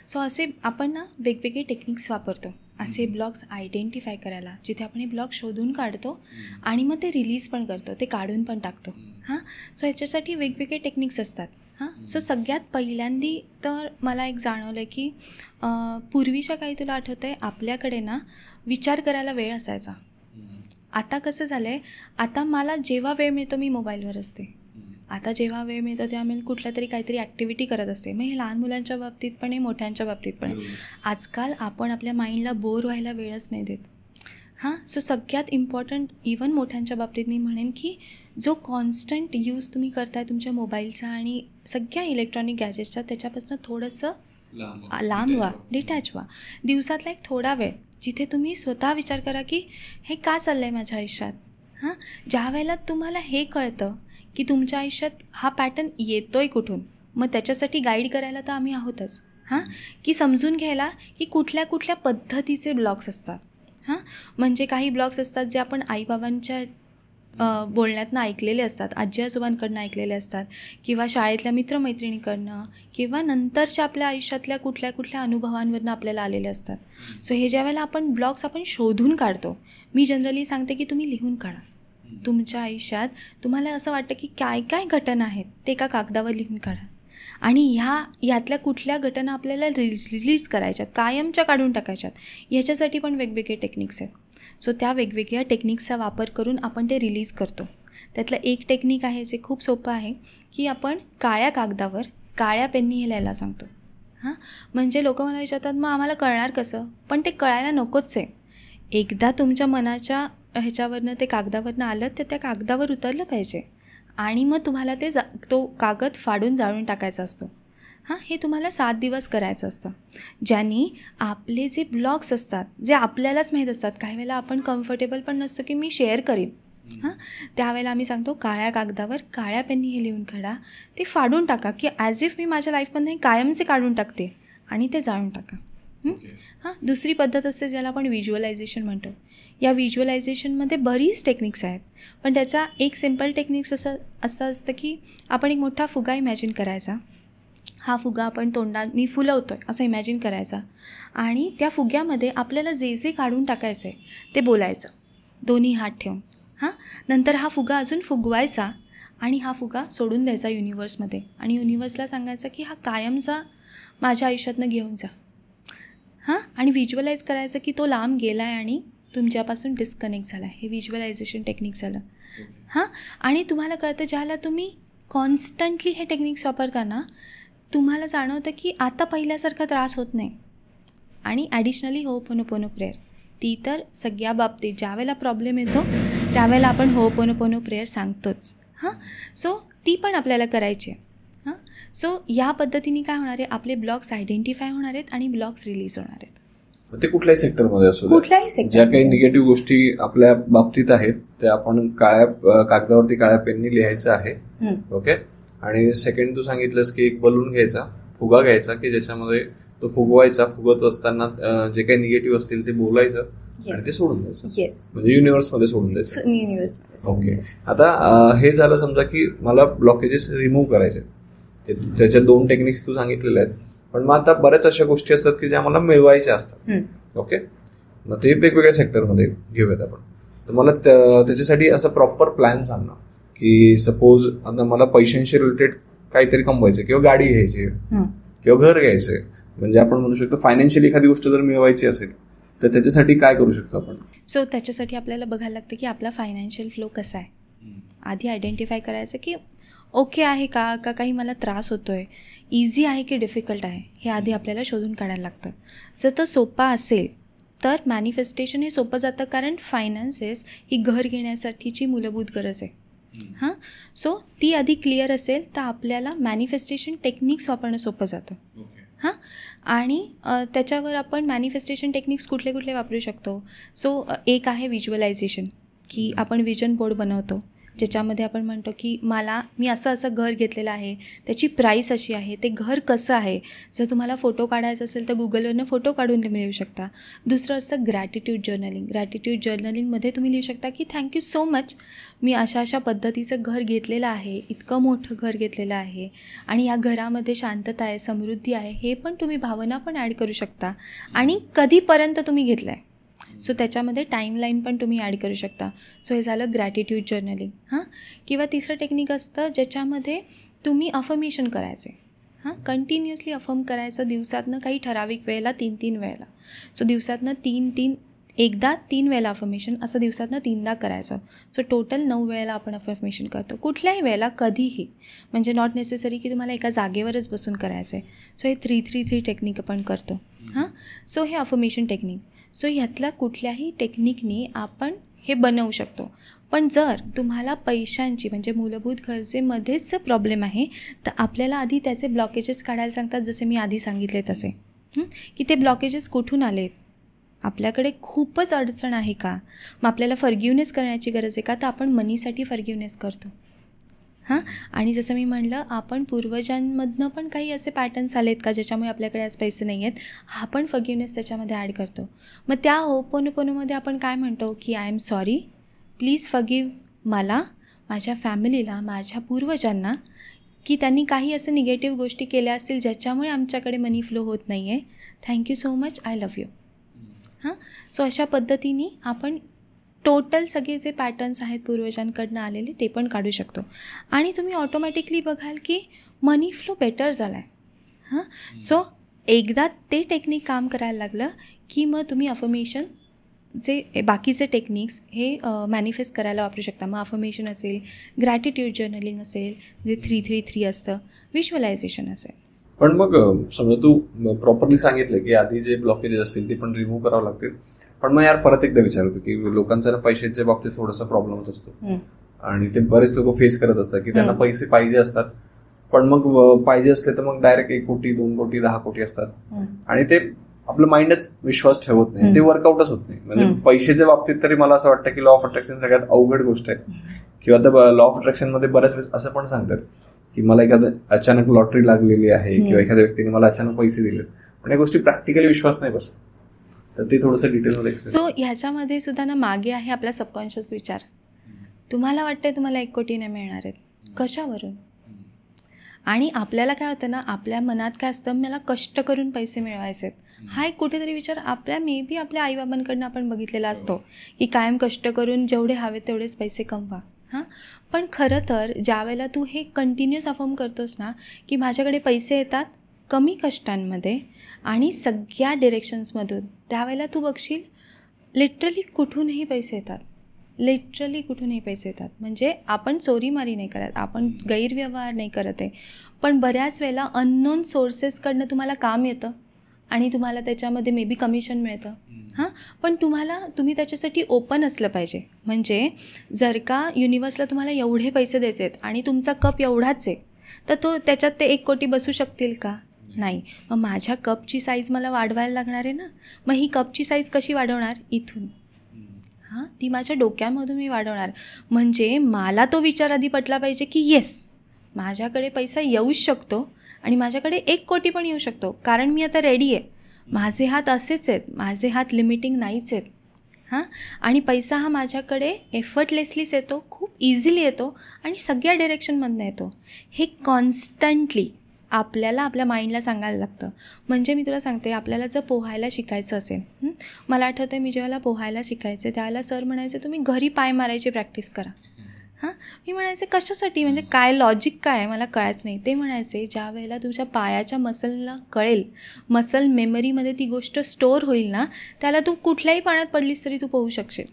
सो असे आपण ना वेगवेगळे टेक्निक्स वापरतो असे ब्लॉग्स आयडेंटिफाय करायला, जिथे आपण हे ब्लॉग शोधून काढतो आणि मग ते रिलीज पण करतो, ते काढून पण टाकतो. सो ह्याच्यासाठी वेगवेगळे टेक्निक्स असतात. सो सगळ्यात पहिल्यांदी तर मला एक जाणवलं की पूर्वीच्या काही, तुला आठवतं आहे, आपल्याकडे ना विचार करायला वेळ असायचा. आता कसं झालं आहे, आता मला जेव्हा वेळ मिळतो मी मोबाईलवर असते, आता जेव्हा वेळ मिळतो तेव्हा मी कुठल्या तरी काहीतरी ॲक्टिव्हिटी करत असते. मग हे लहान मुलांच्या बाबतीत पण आहे, मोठ्यांच्या बाबतीत पण आहे. आजकाल आपण आपल्या माइंडला बोर व्हायला वेळच नाही देत. सो सगळ्यात इम्पॉर्टंट इवन मोठ्यांच्या बाबतीत मी म्हणेन की जो कॉन्स्टंट यूज तुम्ही करताय तुमच्या मोबाईलचा आणि सगळ्या इलेक्ट्रॉनिक गॅजेट्सचा, त्याच्यापासून थोडंसं लांब व्हा, डिटॅच व्हा. दिवसातला एक थोडा वेळ जिथे तुम्ही स्वतः विचार करा की हे का चाललं आहे माझ्या आयुष्यात. ज्या वेळेला तुम्हाला हे कळतं की तुमच्या आयुष्यात हा पॅटर्न येतोय कुठून, मग त्याच्यासाठी गाईड करायला तर आम्ही आहोतच. की समजून घ्यायला की कुठल्या कुठल्या पद्धतीचे ब्लॉग्स असतात. म्हणजे काही ब्लॉग्स असतात जे आपण आईबाबांच्या बोलण्यातनं ऐकलेले असतात, आजी आजोबांकडनं ऐकलेले असतात, किंवा शाळेतल्या मित्रमैत्रिणीकडनं, किंवा नंतरच्या आपल्या आयुष्यातल्या कुठल्या कुठल्या अनुभवांवरनं आपल्याला आलेले असतात. सो हे ज्यावेळेला आपण ब्लॉग्स आपण शोधून काढतो, मी जनरली सांगते की तुम्ही लिहून काढा. तुमच्या आयुष्यात तुम्हाला असं वाटतं की काय काय घटना आहेत ते एका कागदावर लिहून काढा, आणि यातल्या कुठल्या घटना आपल्याला रिलीज करायच्यात, कायमच्या काढून टाकायच्यात, याच्यासाठी पण वेगवेगळे टेक्निक्स आहेत. सो त्या वेगवेगळ्या टेक्निक्सचा वापर करून आपण ते रिलीज करतो. त्यातलं एक टेक्निक आहे जे खूप सोपं आहे, की आपण काळ्या कागदावर काळ्या पेननी हे लिहायला सांगतो. म्हणजे लोक मला विचारतात, मग आम्हाला कळणार कसं? पण ते कळायला नकोच आहे. एकदा तुमच्या मनाच्या ह्याच्यावरनं ते कागदावरनं आलं तर त्या कागदावर उतरलं पाहिजे, आणि मग तुम्हाला तो कागद फाडून जाळून टाकायचा असतो. हे तुम्हाला 7 दिवस करायचं असतं, ज्यांनी आपले जे ब्लॉग्स असतात, जे आपल्यालाच माहीत असतात, काही वेळेला आपण कम्फर्टेबल पण नसतो की मी शेअर करीन, त्यावेळेला आम्ही सांगतो काळ्या कागदावर काळ्या पेननी हे लिहून काढा, ते फाडून टाका, की ॲज इफ मी माझ्या लाईफमधनं हे कायमचे काढून टाकते, आणि ते जाळून टाका. दुसरी पद्धत असते ज्याला आपण व्हिज्युअलायझेशन म्हणतो. या व्हिज्युअलायझेशनमध्ये बरीच टेक्निक्स आहेत, पण त्याचा एक सिम्पल टेक्निक्स असं असतं की आपण एक मोठा फुगा इमॅजिन करायचा. हा फुगा आपण तोंडाने फुलवतो आहे असं इमॅजिन करायचा, आणि त्या फुग्यामध्ये आपल्याला जे जे काढून टाकायचं आहे ते बोलायचं दोन्ही हात ठेवून. नंतर हा फुगा अजून फुगवायचा, आणि हा फुगा सोडून द्यायचा युनिवर्समध्ये, आणि युनिवर्सला सांगायचं की हा कायमचा माझ्या आयुष्यातनं घेऊन जा. आणि व्हिज्युअलाइज करायचं की तो लांब गेला आहे आणि तुमच्यापासून डिस्कनेक्ट झाला आहे. हे व्हिज्युअलायझेशन टेक्निक झालं. आणि तुम्हाला कळतं ज्याला तुम्ही कॉन्स्टंटली हे टेक्निक्स वापरताना तुम्हाला जाणवतं की आता पहिल्यासारखा त्रास होत नाही. आणि ॲडिशनली होपोनोपोनो प्रेयर, ती तर सगळ्या बाबतीत ज्यावेळेला प्रॉब्लेम येतो त्यावेळेला आपण होपोनोपोनो प्रेयर सांगतोच. सो ती पण आपल्याला करायची आहे. सो या पद्धतीने काय होणार आहे, आपले ब्लॉग्स आयडेंटिफाय होणार आहेत आणि ब्लॉग्स रिलीज होणार आहेत. ते कुठल्याही सेक्टरमध्ये असो, कुठल्याही सेक्टर, ज्या काही निगेटिव्ह गोष्टी आपल्या बाबतीत आहेत त्या आपण काळ्या कागदावरती काळ्या पेननी लिहायचं आहे. ओके. आणि सेकंड तू सांगितलंस की एक बलून घ्यायचा, फुगा घ्यायचा, की ज्याच्यामध्ये तो फुगवायचा, फुगत असताना जे काही निगेटिव्ह असतील ते बोलायचं आणि ते सोडून द्यायचं. म्हणजे युनिव्हर्समध्ये सोडून द्यायचं. ओके. आता हे झालं समजा की मला ब्लॉकेजेस रिमूव्ह करायचे, त्याच्या 2 टेक्निक्स तू सांगितलेले आहेत. पण मग आता बऱ्याच अशा गोष्टी असतात की ज्या मला मिळवायच्या असतात. ओके. मग ते वेगवेगळ्या सेक्टरमध्ये घेऊयात आपण. तर मला त्याच्यासाठी असं प्रॉपर प्लॅन सांगणं की सपोज आता मला पैशांशी रिलेटेड काहीतरी कमवायचं, किंवा गाडी घ्यायची, किंवा घर घ्यायचंय, म्हणजे आपण म्हणू शकतो फायनान्शियली एखादी गोष्ट जर मिळवायची असेल तर त्याच्यासाठी काय करू शकतो आपण? सो त्याच्यासाठी आपल्याला बघायला लागतं की आपला फायनान्शियल फ्लो कसा आहे. आधी आयडेंटिफाय करायचं की ओके आहे का काही मला त्रास होतो आहे, इझी आहे की डिफिकल्ट आहे, हे आधी आपल्याला शोधून काढायला लागतं. जर तो सोपा असेल तर मॅनिफेस्टेशन हे सोपं जातं, कारण फायनान्सेस ही घर घेण्यासाठीची मूलभूत गरज आहे. सो ती आधी क्लिअर असेल तर आपल्याला मॅनिफेस्टेशन टेक्निक्स वापरणं सोपं जातं. आणि त्याच्यावर आपण मॅनिफेस्टेशन टेक्निक्स कुठले कुठले वापरू शकतो. सो एक आहे व्हिज्युअलायझेशन, की आपण विजन बोर्ड बनवतो, ज्याच्यामध्ये आपण म्हणतो की मी असं घर घेतलेलं आहे, त्याची प्राईस अशी आहे, ते घर कसं आहे. जर तुम्हाला फोटो काढायचा असेल तर गुगलवरनं फोटो काढून मिळू शकता. दुसरं असतं ग्रॅटिट्यूड जर्नलिंग. ग्रॅटिट्यूड जर्नलिंगमध्ये तुम्ही लिहू शकता की थँक्यू सो मच, मी अशा पद्धतीचं घर घेतलेलं आहे, इतकं मोठं घर घेतलेलं आहे, आणि या घरामध्ये शांतता आहे, समृद्धी आहे. हे पण तुम्ही भावना पण ॲड करू शकता, आणि कधीपर्यंत तुम्ही घेतलं आहे. सो त्याच्यामध्ये टाईमलाईन पण तुम्ही ॲड करू शकता. सो हे झालं ग्रॅटिट्यूड जर्नलिंग. किंवा तिसरं टेक्निक असतं ज्याच्यामध्ये तुम्ही अफर्मेशन करायचे. कंटिन्युअसली अफर्म करायचं दिवसातनं काही ठराविक वेळेला 3 वेळेला. सो दिवसातनं 3 वेळेला अफर्मेशन, असं दिवसातनं 3दा करायचं. सो टोटल 9 वेळेला आपण अफर्मेशन करतो, कुठल्याही वेळेला कधीही. म्हणजे नॉट नेसेसरी की तुम्हाला एका जागेवरच बसून करायचं आहे. सो हे 3-3-3 टेक्निक आपण करतो. सो हे अफर्मेशन टेक्निक. सो ह्यातल्या कुठल्याही टेक्निकनी आपण हे बनवू शकतो. पण जर तुम्हाला पैशांची म्हणजे मूलभूत गरजेमध्येच प्रॉब्लेम आहे तर आपल्याला आधी त्याचे ब्लॉकेजेस काढायला सांगतात, जसे मी आधी सांगितले तसे, की ते ब्लॉकेजेस कुठून आलेत, आपल्याकडे खूपच अडचण आहे का, मग आपल्याला फॉरगिव्हनेस करण्याची गरज आहे का, तर आपण मनीसाठी फॉरगिव्हनेस करतो. आणि जसं मी म्हणलं, आपण पूर्वजांमधनं पण काही असे पॅटर्न्स आलेत का ज्याच्यामुळे आपल्याकडे आज पैसे नाही आहेत, हा पण फॉरगिव्हनेस त्याच्यामध्ये ॲड करतो. मग त्या होपोनोपोनोमध्ये आपण काय म्हणतो की I am sorry, please forgive मला, माझ्या फॅमिलीला, माझ्या पूर्वजांना, की त्यांनी काही असं निगेटिव्ह गोष्टी केल्या असतील ज्याच्यामुळे आमच्याकडे मनी फ्लो होत नाही आहे. Thank you so much, I love you. So अशा पद्धतीने आपण टोटल सगळे जे पॅटर्न्स आहेत पूर्वजांकडनं आलेले ते पण काढू शकतो. आणि तुम्ही ऑटोमॅटिकली बघाल की मनी फ्लो बेटर झाला आहे. सो एकदा ते टेक्निक काम करायला लागलं की मग तुम्ही अफर्मेशन जे बाकीचे टेक्निक्स हे मॅनिफेस्ट करायला वापरू शकता. मग अफर्मेशन असेल, ग्रॅटिट्यूड जर्नलिंग असेल, जे 333 असतं, व्हिज्युअलायझेशन असेल. पण मग समजा तू प्रॉपरली सांगितलं की आधी जे ब्लॉकेजेस असतील ते पण रिमूव्ह करावं लागतील. पण मग यार परत एकदा विचारतो की लोकांचा ना पैशाच्या बाबतीत थोडासा प्रॉब्लेमच असतो आणि ते बरेच लोक फेस करत असतात की त्यांना पैसे पाहिजे असतात, पण मग पाहिजे असले तर मग डायरेक्ट 1 कोटी 2 कोटी 10 कोटी असतात आणि ते आपलं माइंडच विश्वास ठेवत नाही, ते वर्कआउटच होत नाही. म्हणजे पैशाच्या बाबतीत तरी मला असं वाटतं की लॉ ऑफ अट्रॅक्शन सगळ्यात अवघड गोष्ट आहे. किंवा आता लॉ ऑफ अट्रॅक्शन मध्ये बऱ्याच वेळेस असं पण सांगतात की मला एखादं अचानक लॉटरी लागलेली आहे किंवा एखाद्या व्यक्तीने मला अचानक पैसे दिले, पण या गोष्टी प्रॅक्टिकली विश्वास नाही बसत. तर ते थोडंसं डिटेलमध्ये. सो ह्याच्यामध्ये सुद्धा ना मागे आहे आपला सबकॉन्शियस विचार. तुम्हाला वाटतंय तुम्हाला 1 कोटी नाही मिळणार आहेत, कशावरून? आणि आपल्याला काय होतं ना, आपल्या मनात काय असतं, मला कष्ट करून पैसे मिळवायचे आहेत, हा एक कुठेतरी विचार आपल्या आपल्या आईबाबांकडनं आपण बघितलेला असतो की कायम कष्ट करून जेवढे हवे तेवढेच पैसे कमवा. पण खरं तर ज्यावेळेला तू हे कंटिन्युअस अफर्म करतोस ना की माझ्याकडे पैसे येतात कमी कष्टांमध्ये आणि सगळ्या डिरेक्शन्समधून, त्यावेळेला तू बघशील लिटरली कुठूनही पैसे येतात. म्हणजे आपण चोरीमारी नाही करत, आपण गैरव्यवहार नाही करत आहे, पण बऱ्याच वेळेला अननोन सोर्सेसकडनं तुम्हाला काम येतं आणि तुम्हाला त्याच्यामध्ये मे बी कमिशन मिळतं. पण तुम्ही त्याच्यासाठी ओपन असलं पाहिजे. म्हणजे जर का युनिवर्सला तुम्हाला एवढे पैसे द्यायचे आहेत आणि तुमचा कप एवढाच आहे, तर त्याच्यात ते 1 कोटी बसू शकतील का? नाही. मग माझ्या कपची साईज मला वाढवायला लागणार आहे ना. मग ही कपची साईज कशी वाढवणार? इथून. ती माझ्या डोक्यामधून मी वाढवणार. म्हणजे मला तो विचार आधी पटला पाहिजे की येस, माझ्याकडे पैसा येऊच शकतो आणि माझ्याकडे 1 कोटी पण येऊ शकतो, कारण मी आता रेडी आहे. माझे हात असेच आहेत, माझे हात लिमिटिंग नाहीच आहेत. आणि पैसा हा माझ्याकडे एफर्टलेसलीच येतो, खूप इझिली येतो आणि सगळ्या डिरेक्शनमधनं येतो. हे कॉन्स्टंटली आपल्याला आपल्या माइंडला सांगायला लागतं. म्हणजे मी तुला सांगते, आपल्याला जर पोहायला शिकायचं असेल, मला आठवतं मी जेव्हा पोहायला शिकायचे त्यावेळेला सर म्हणायचे तुम्ही घरी पाय मारायची प्रॅक्टिस करा. मी म्हणायचे कशासाठी, म्हणजे काय लॉजिक काय मला कळायचं नाही. ते म्हणायचे ज्या वेळेला तुझ्या पायाच्या मसलला कळेल, मसल मेमरीमध्ये ती गोष्ट स्टोअर होईल ना, त्याला तू कुठल्याही पाण्यात पडलीस तरी तू पोहू शकशील.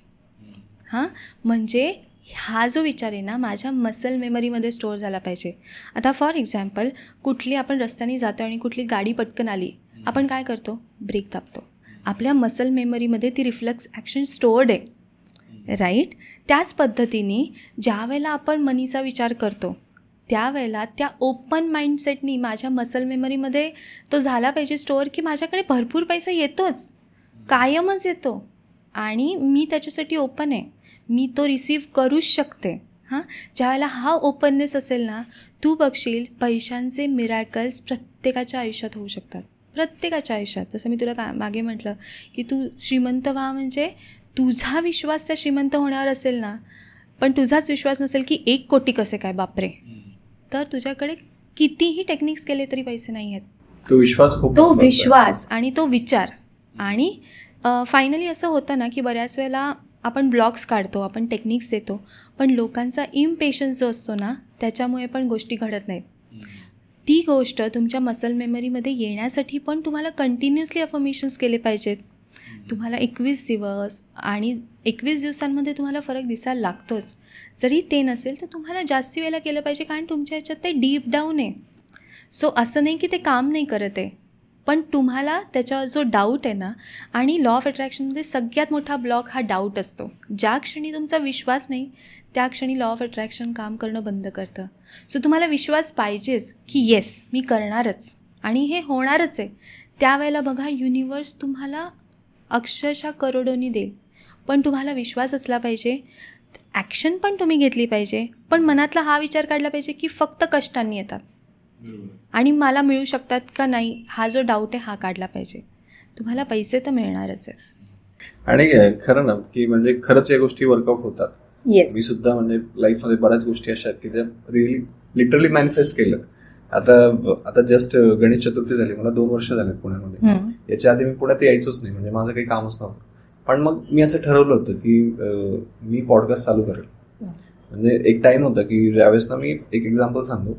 म्हणजे हा जो विचार आहे ना, माझ्या मसल मेमरीमध्ये स्टोअर झाला पाहिजे. आता फॉर एक्झाम्पल, कुठली आपण रस्त्याने जातो आणि कुठली गाडी पटकन आली, आपण काय करतो? ब्रेक दाबतो. आपल्या मसल मेमरीमध्ये ती रिफ्लेक्स ॲक्शन स्टोअर्ड आहे, राईट? त्याच पद्धतीने ज्या वेळेला आपण मनीचा विचार करतो त्यावेळेला त्या ओपन माइंडसेटनी माझ्या मसल मेमरीमध्ये तो झाला पाहिजे स्टोअर की माझ्याकडे भरपूर पैसा येतोच, कायमच येतो आणि मी त्याच्यासाठी ओपन आहे, मी तो रिसीव्ह करूच शकते. ज्यावेळेला हा ओपननेस असेल ना, तू बघशील पैशांचे मिरॅकल्स प्रत्येकाच्या आयुष्यात होऊ शकतात, प्रत्येकाच्या आयुष्यात. जसं मी तुला मागे म्हटलं की तू श्रीमंत व्हा, म्हणजे तुझा विश्वास त्या श्रीमंत होण्यावर असेल ना, पण तुझाच विश्वास नसेल की 1 कोटी कसे काय बापरे, तर तुझ्याकडे कितीही टेक्निक्स केले तरी पैसे नाही आहेत. तो विश्वास आणि तो विचार. आणि फायनली असं होतं ना की बऱ्याच वेळेला आपण ब्लॉग्स काढतो, आपण टेक्निक्स देतो, पण लोकांचा इम्पेशन्स जो असतो ना, त्याच्यामुळे पण गोष्टी घडत नाहीत. ती गोष्ट तुमच्या मसल मेमरीमध्ये येण्यासाठी पण तुम्हाला कंटिन्युअसली अफर्मेशन्स केले पाहिजेत. तुम्हाला 21 दिवस आणि 21 दिवसांमध्ये तुम्हाला फरक दिसायला लागतोच. जरी ते नसेल तर तुम्हाला जास्त वेळेला केलं पाहिजे, कारण तुमच्या ह्याच्यात ते डीप डाऊन आहे. सो असं नाही की ते काम नाही करत आहे, पण तुम्हाला त्याच्यावर जो डाऊट आहे ना, आणि लॉ ऑफ अट्रॅक्शनमध्ये सगळ्यात मोठा ब्लॉक हा डाऊट असतो. ज्या क्षणी तुमचा विश्वास नाही त्या क्षणी लॉ ऑफ अट्रॅक्शन काम करणं बंद करतं. सो तुम्हाला विश्वास पाहिजेच की येस मी करणारच आणि हे होणारच आहे. त्यावेळेला बघा, युनिवर्स तुम्हाला अक्षरशः करोडोनी देईल, पण तुम्हाला विश्वास असला पाहिजे, ॲक्शन पण तुम्ही घेतली पाहिजे, पण मनातला हा विचार काढला पाहिजे की फक्त कष्टांनी येतात आणि मला मिळू शकतात का नाही, हा जो डाऊट आहे हा काढला पाहिजे. तुम्हाला पैसे तर मिळणारच आहेत. आणि खरं ना की म्हणजे खरंच या गोष्टी वर्कआउट होतात. येस. मी सुद्धा म्हणजे लाईफमध्ये बऱ्याच गोष्टी अशा आहेत की ज्या लिटरली मॅनिफेस्ट केलं. आता जस्ट गणेश चतुर्थी झाली, मला 2 वर्ष झालेत पुण्यामध्ये. याच्या आधी मी पुण्यात यायचोच नाही, म्हणजे माझं काही कामच नव्हतं. पण मग मी असं ठरवलं होतं की मी पॉडकास्ट चालू करेल. म्हणजे एक टाइम होता की ज्यावेळेस ना, मी एक एक्झाम्पल सांगतो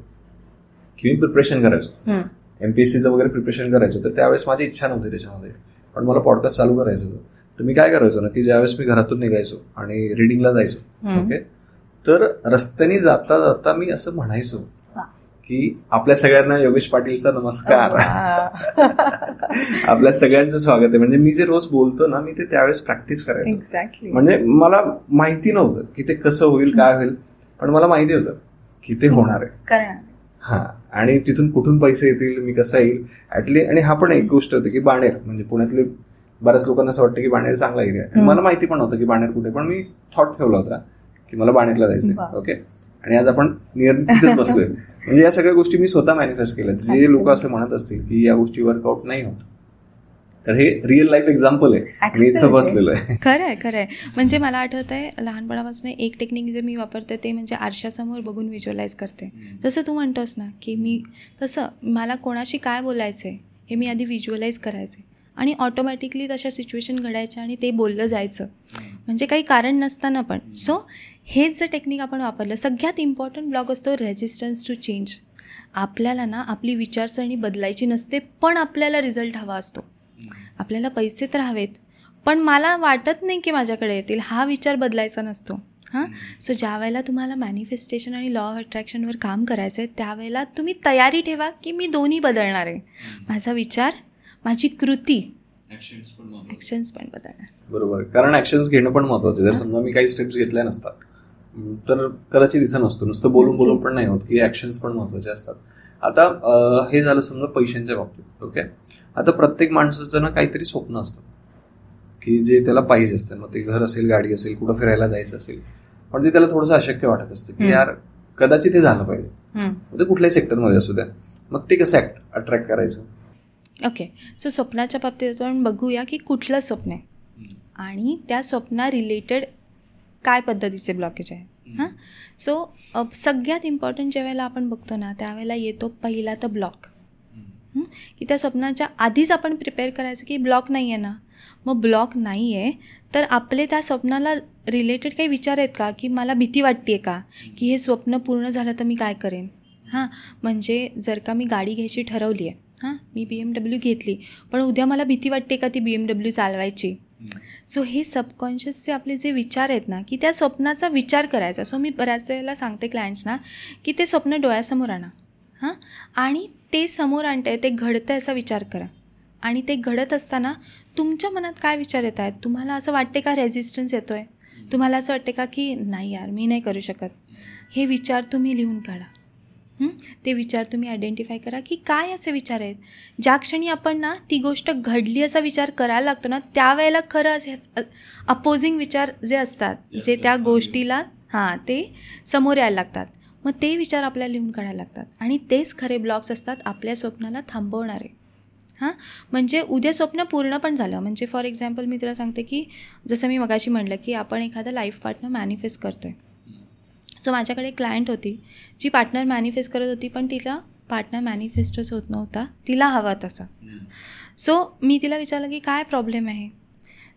की मी प्रिपरेशन करायचो, MPSCचं वगैरे प्रिपरेशन करायचो. तर त्यावेळेस माझी इच्छा नव्हती त्याच्यामध्ये, पण मला पॉडकास्ट चालू करायचं होतं. तर मी काय करायचो ना, की ज्यावेळेस मी घरातून निघायचो आणि रिडिंगला जायचो, ओके, तर रस्त्याने जाता जाता मी असं म्हणायचो की आपल्या सगळ्यांना योगेश पाटीलचा नमस्कार. आपल्या सगळ्यांचं स्वागत आहे. म्हणजे मी जे रोज बोलतो ना, मी ते त्यावेळेस प्रॅक्टिस करायचो. एक्झॅक्टली. म्हणजे मला माहिती नव्हतं की ते कसं होईल, काय होईल, पण मला माहिती होतं की ते होणार आहे. हा, आणि तिथून कुठून पैसे येतील, मी कसं येईल ऍटली. आणि हा पण एक गोष्ट होती की बाणेर, म्हणजे पुण्यातले बऱ्याच लोकांना असं वाटतं की बाणेर चांगला एरिया आहे. मला माहिती पण नव्हतं की बाणेर कुठे, पण मी थॉट ठेवला होता की मला बाणेरला जायचंय. ओके, आणि आज आपण नियर तिथेच बसलोय. म्हणजे या सगळ्या गोष्टी मी स्वतः मॅनिफेस्ट केल्या. जे लोक असं म्हणत असतील की या गोष्टी वर्कआउट नाही होत, तर हे रिअल लाईफ एक्झाम्पल आहे. मी इथं बसलेलो आहे. खरंय. म्हणजे मला आठवत आहे, लहानपणापासून एक टेक्निक जे मी वापरते ते म्हणजे आरशासमोर बघून व्हिज्युअलाइज करते. जसं तू म्हणतोस ना की मी तसं, मला कोणाशी काय बोलायचंय हे मी आधी व्हिज्युअलाइज करायचे आणि ऑटोमॅटिकली तशा सिच्युएशन घडायच्या आणि ते बोललं जायचं, म्हणजे काही कारण नसताना पण. सो हेच जे टेक्निक आपण वापरलं. सगळ्यात इम्पॉर्टंट ब्लॉक असतो रेझिस्टन्स टू चेंज. आपल्याला ना आपली विचारसरणी बदलायची नसते, पण आपल्याला रिझल्ट हवा असतो. आपल्याला पैसे तर हवेत, पण मला वाटत नाही की माझ्याकडे येतील, हा विचार बदलायचा नसतो. सो ज्या वेळेला तुम्हाला मॅनिफेस्टेशन आणि लॉ ऑफ अट्रॅक्शनवर काम करायचं आहे, त्यावेळेला तुम्ही तयारी ठेवा की मी दोन्ही बदलणार आहे. माझा विचार, माझी कृती, ॲक्शन्स पण बदलणार. बरोबर, कारण ॲक्शन्स घेणं पण महत्वाचं. जर समजा मी काही स्टेप्स घेतल्या नसतात तर कदाचित इथं नसतो. नुसतं बोलून पण नाही होत, की ॲक्शन्स पण महत्वाचे असतात. आता हे झालं समजा पैशांच्या बाबतीत. ओके, आता प्रत्येक माणसाचं ना काहीतरी स्वप्न असतं की जे त्याला पाहिजे असतं. मग ते घर असेल, गाडी असेल, कुठं फिरायला जायचं असेल, पण ते त्याला थोडंसं अशक्य वाटत असतं की यार कदाचित ते झालं पाहिजे. ते कुठल्याही सेक्टरमध्ये असू द्या. मग ते कसं अट्रॅक्ट करायचं? ओके, सो स्वप्नाच्या बाबतीत आपण बघूया की कुठलं स्वप्न आहे आणि त्या स्वप्ना रिलेटेड काय पद्धतीचे ब्लॉकेज आहे. सो सगळ्यात इम्पॉर्टंट ज्यावेळेला आपण बघतो ना, त्यावेळेला येतो पहिला तर ब्लॉक. की त्या स्वप्नाच्या आधीच आपण प्रिपेअर करायचं की ब्लॉक नाही आहे ना. मग ब्लॉक नाही आहे तर आपले त्या स्वप्नाला रिलेटेड काही विचार आहेत का, की मला भीती वाटते का की हे स्वप्न पूर्ण झालं तर मी काय करेन. म्हणजे जर का मी गाडी घ्यायची ठरवली आहे, मी BMW घेतली, पण उद्या मला भीती वाटते का ती BMW चालवायची. सो हे सबकॉन्शियसचे आपले जे विचार आहेत ना, की त्या स्वप्नाचा विचार करायचा. सो मी बऱ्याच वेळेला सांगते क्लायंट्सना की ते स्वप्न डोळ्यासमोर आणा, आणि ते समोर आणतंय, ते घडतंय असा विचार करा. आणि ते घडत असताना तुमच्या मनात काय विचार येत आहेत, तुम्हाला असं वाटते का रेझिस्टन्स येतो आहे, तुम्हाला असं वाटते का की नाही यार मी नाही करू शकत, हे विचार तुम्ही लिहून काढा. ते विचार तुम्ही आयडेंटिफाय करा की काय असे विचार आहेत. ज्या क्षणी आपण ना ती गोष्ट घडली असा विचार करायला लागतो ना, त्यावेळेला खरं असे अपोजिंग विचार जे असतात, जे त्या गोष्टीला ते समोर यायला लागतात. मग ते विचार आपल्याला लिहून काढायला लागतात आणि तेच खरे ब्लॉक्स असतात आपल्या स्वप्नाला थांबवणारे. म्हणजे उद्या स्वप्न पूर्ण पण झालं. म्हणजे फॉर एक्झाम्पल मी तुला सांगते की जसं मी मगाशी म्हटलं की आपण एखादा लाईफ पार्टनर मॅनिफेस्ट करतो आहे. सो माझ्याकडे एक क्लायंट होती जी पार्टनर मॅनिफेस्ट करत होती, पण तिला पार्टनर मॅनिफेस्टच होत नव्हता तिला हवा तसा. सो मी तिला विचारलं की काय प्रॉब्लेम आहे,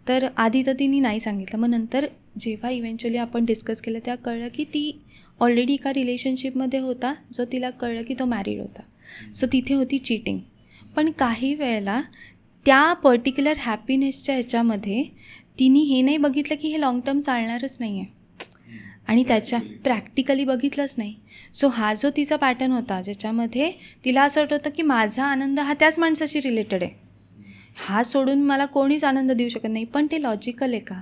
तर आधी तर तिने नाही सांगितलं. मग नंतर जेव्हा इव्हेंच्युअली आपण डिस्कस केलं त्या कळलं की ती ऑलरेडी एका रिलेशनशिपमध्ये होता, जो तिला कळलं की तो मॅरिड होता. सो तिथे होती चीटिंग. पण काही वेळेला त्या पर्टिक्युलर हॅपीनेसच्या ह्याच्यामध्ये तिने हे नाही बघितलं की हे लाँग टर्म चालणारच नाही आहे आणि त्याच्या प्रॅक्टिकली बघितलंच नाही. सो हा जो तिचा पॅटर्न होता ज्याच्यामध्ये तिला असं वाटत होतं की माझा आनंद हा त्याच माणसाशी रिलेटेड आहे, हा सोडून मला कोणीच आनंद देऊ शकत नाही. पण ते लॉजिकल आहे का,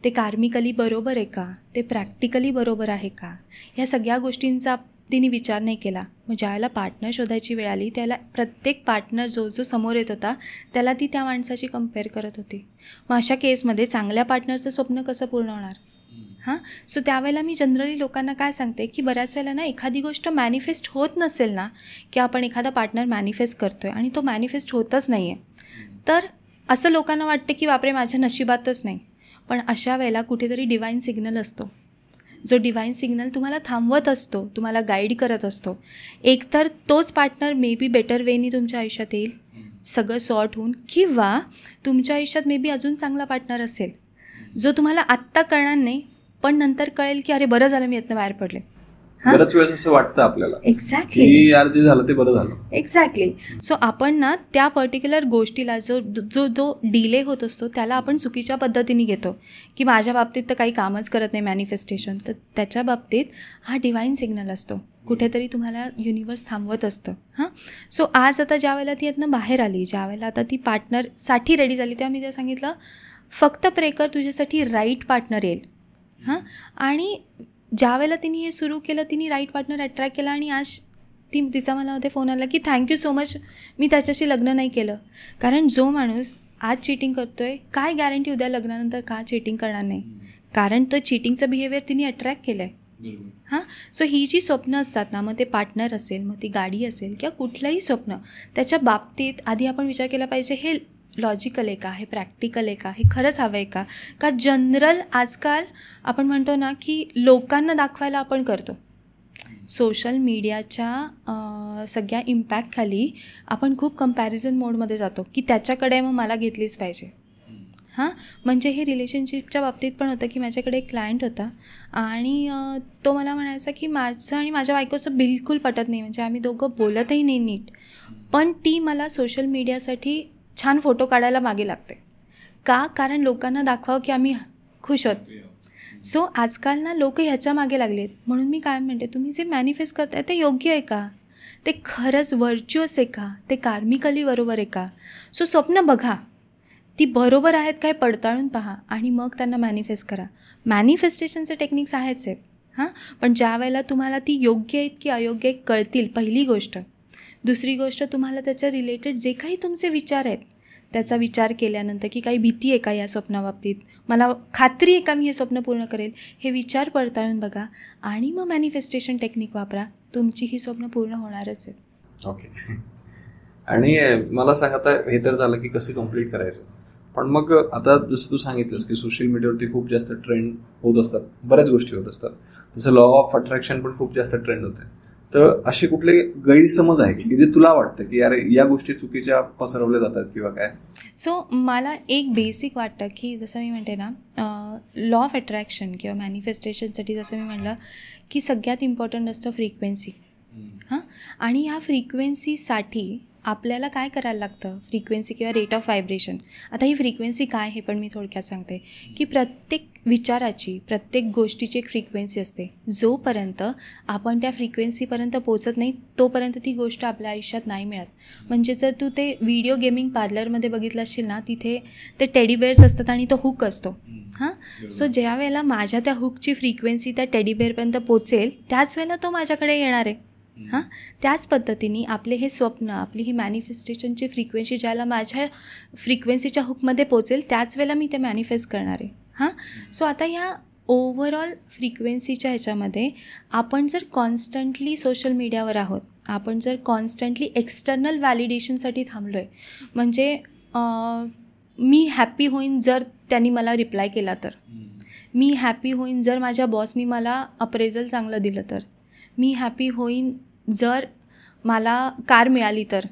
ते कार्मिकली बरोबर आहे का, ते प्रॅक्टिकली बरोबर आहे का, ह्या सगळ्या गोष्टींचा तिने विचार नाही केला. मग ज्यावेळेला पार्टनर शोधायची वेळ आली त्याला प्रत्येक पार्टनर जो जो समोर येत होता त्याला ती त्या माणसाशी कम्पेअर करत होती. मग अशा केसमध्ये चांगल्या पार्टनरचं स्वप्न कसं पूर्ण होणार. सो त्यावेळेला मी जनरली लोकांना काय सांगते की बऱ्याच वेळेला ना एखादी गोष्ट मॅनिफेस्ट होत नसेल ना, की आपण एखादा पार्टनर मॅनिफेस्ट करतो आहे आणि तो मॅनिफेस्ट होतच नाही आहे, तर असं लोकांना वाटते की बापरे माझ्या नशिबातच नाही. पण अशा वेळेला कुठेतरी डिवाईन सिग्नल असतो जो डिवाइन सिग्नल तुम्हाला थांबवत असतो, तुम्हाला गाईड करत असतो. एकतर तोच पार्टनर मे बी बेटर वेनी तुमच्या आयुष्यात येईल, सगळं सॉर्ट होऊन, किंवा तुमच्या आयुष्यात मे बी अजून चांगला पार्टनर असेल जो तुम्हाला आत्ता कळणार नाही, पण नंतर कळेल की अरे बरं झालं मी यातनं बाहेर पडले. बऱ्याच वेळेस असं वाटतं आपल्याला एक्झॅक्टली, की यार जे झालं ते बरं झालं. एक्झॅक्टली. सो आपण ना त्या पर्टिक्युलर गोष्टीला जो जो जो डिले होत असतो त्याला आपण चुकीच्या पद्धतीने घेतो, की माझ्या बाबतीत तर काही कामच करत नाही मॅनिफेस्टेशन. तर त्याच्या बाबतीत हा डिवाइन सिग्नल असतो, कुठेतरी तुम्हाला युनिवर्स थांबवत असतं. सो आज आता ज्या वेळेला ती यातनं बाहेर आली, ज्या वेळेला आता ती पार्टनरसाठी रेडी झाली, तेव्हा मी ते सांगितलं फक्त प्रे कर, तुझ्यासाठी राईट पार्टनर येईल. आणि ज्या वेळेला तिने हे सुरू केलं, तिने राईट पार्टनर अट्रॅक्ट केला, आणि आज तिचा मला मध्ये फोन आला की थँक्यू सो मच, मी त्याच्याशी लग्न नाही केलं. कारण जो माणूस आज चिटिंग करतो आहे, काय गॅरंटी उद्या लग्नानंतर का चिटिंग करणार नाही, कारण तो चिटिंगचं बिहेवियर तिने अट्रॅक्ट केलं आहे. सो ही जी स्वप्न असतात ना, मग ते पार्टनर असेल, मग ती गाडी असेल, किंवा कुठलंही स्वप्न, त्याच्या बाबतीत आधी आपण विचार केला पाहिजे हे लॉजिकल आहे का, हे प्रॅक्टिकल आहे का, हे खरंच हवं आहे का. का जनरल आजकाल आपण म्हणतो ना की लोकांना दाखवायला आपण करतो. सोशल मीडियाच्या सगळ्या इम्पॅक्टखाली आपण खूप कंपॅरिझन मोडमध्ये जातो की त्याच्याकडे मग मला घेतलीच पाहिजे. म्हणजे हे रिलेशनशिपच्या बाबतीत पण होतं की माझ्याकडे एक क्लायंट होता आणि तो मला म्हणायचा की माझं आणि माझ्या बायकोचं बिलकुल पटत नाही, म्हणजे आम्ही दोघं बोलतही नाही नीट, पण ती मला सोशल मीडियासाठी छान फोटो काढायला मागे लागते. का? कारण लोकांना दाखवावं की आम्ही खुश आहोत. सो आजकाल ना लोक ह्याच्या मागे लागलेत. म्हणून मी काय म्हणते, तुम्ही जे मॅनिफेस्ट करताय ते योग्य आहे का, ते खरंच व्हर्च्युअस आहे का, ते कार्मिकली बरोबर आहे का. सो स्वप्न बघा, ती बरोबर आहेत काय पडताळून पहा, आणि मग त्यांना मॅनिफेस्ट करा. मॅनिफेस्टेशनचे टेक्निक्स आहेच आहेत, पण ज्या वेळेला तुम्हाला ती योग्य आहेत की अयोग्य आहेत कळतील, पहिली गोष्ट. दुसरी गोष्ट, तुम्हाला त्याच्या रिलेटेड जे काही तुमचे विचार आहेत त्याचा विचार केल्यानंतर की काही भीती आहे का या स्वप्नाबाबतीत, मला खात्री आहे का मी हे स्वप्न पूर्ण करेल, हे विचार पडताळून बघा, आणि मग मॅनिफेस्टेशन टेक्निक वापरा. तुमची ही स्वप्न पूर्ण होणारच आहेत. ओके. आणि मला सांग, आता हे तर झालं की कसं कम्प्लीट करायचं, पण मग आता जसं तू सांगितलंस की सोशल मीडियावरती खूप जास्त ट्रेंड होत असतात, बऱ्याच गोष्टी होत असतात, जसं लॉ ऑफ अट्रॅक्शन पण खूप जास्त ट्रेंड होते. तर असे कुठले गैरसमज आहे की जे तुला वाटतं की यार या गोष्टी चुकीच्या पसरवल्या जातात किंवा काय? सो मला एक बेसिक वाटतं की जसं मी म्हणते ना, लॉ ऑफ अट्रॅक्शन किंवा मॅनिफेस्टेशनसाठी जसं मी म्हटलं की सगळ्यात इम्पॉर्टंट असतं फ्रिक्वेन्सी. आणि ह्या फ्रिक्वेन्सीसाठी आपल्याला काय करायला लागतं, फ्रिक्वेन्सी किंवा रेट ऑफ व्हायब्रेशन. आता ही फ्रिक्वेन्सी काय हे पण मी थोडक्यात सांगते की प्रत्येक विचाराची, प्रत्येक गोष्टीची एक फ्रिक्वेन्सी असते. जोपर्यंत आपण त्या फ्रिक्वेन्सीपर्यंत पोचत नाही तोपर्यंत ती गोष्ट आपल्या आयुष्यात नाही मिळत. म्हणजे जर तू ते व्हिडिओ गेमिंग पार्लरमध्ये बघितलं असशील ना, तिथे ते टेडी बेअर्स असतात आणि तो हुक असतो. सो ज्या वेळेला माझ्या त्या हुकची फ्रिक्वेन्सी त्या टेडी बेअरपर्यंत पोचेल त्याच वेळेला तो माझ्याकडे येणार आहे. त्याच पद्धतीने आपले हे स्वप्न, आपली ही मॅनिफेस्टेशनची फ्रिक्वेन्सी ज्याला माझ्या फ्रिक्वेन्सीच्या हुकमध्ये पोचेल त्याच वेळेला मी ते मॅनिफेस्ट करणार आहे. सो आता ह्या ओव्हरऑल फ्रिक्वेन्सीच्या ह्याच्यामध्ये आपण जर कॉन्स्टंटली सोशल मीडियावर आहोत, आपण जर कॉन्स्टंटली एक्सटर्नल व्हॅलिडेशनसाठी थांबलो आहे, म्हणजे मी हॅपी होईन जर त्यांनी मला रिप्लाय केला तर, मी हॅपी होईन जर माझ्या बॉसनी मला अप्रेझल चांगलं दिलं तर, मी हॅपी होईन जर मला कार मिळाली तर.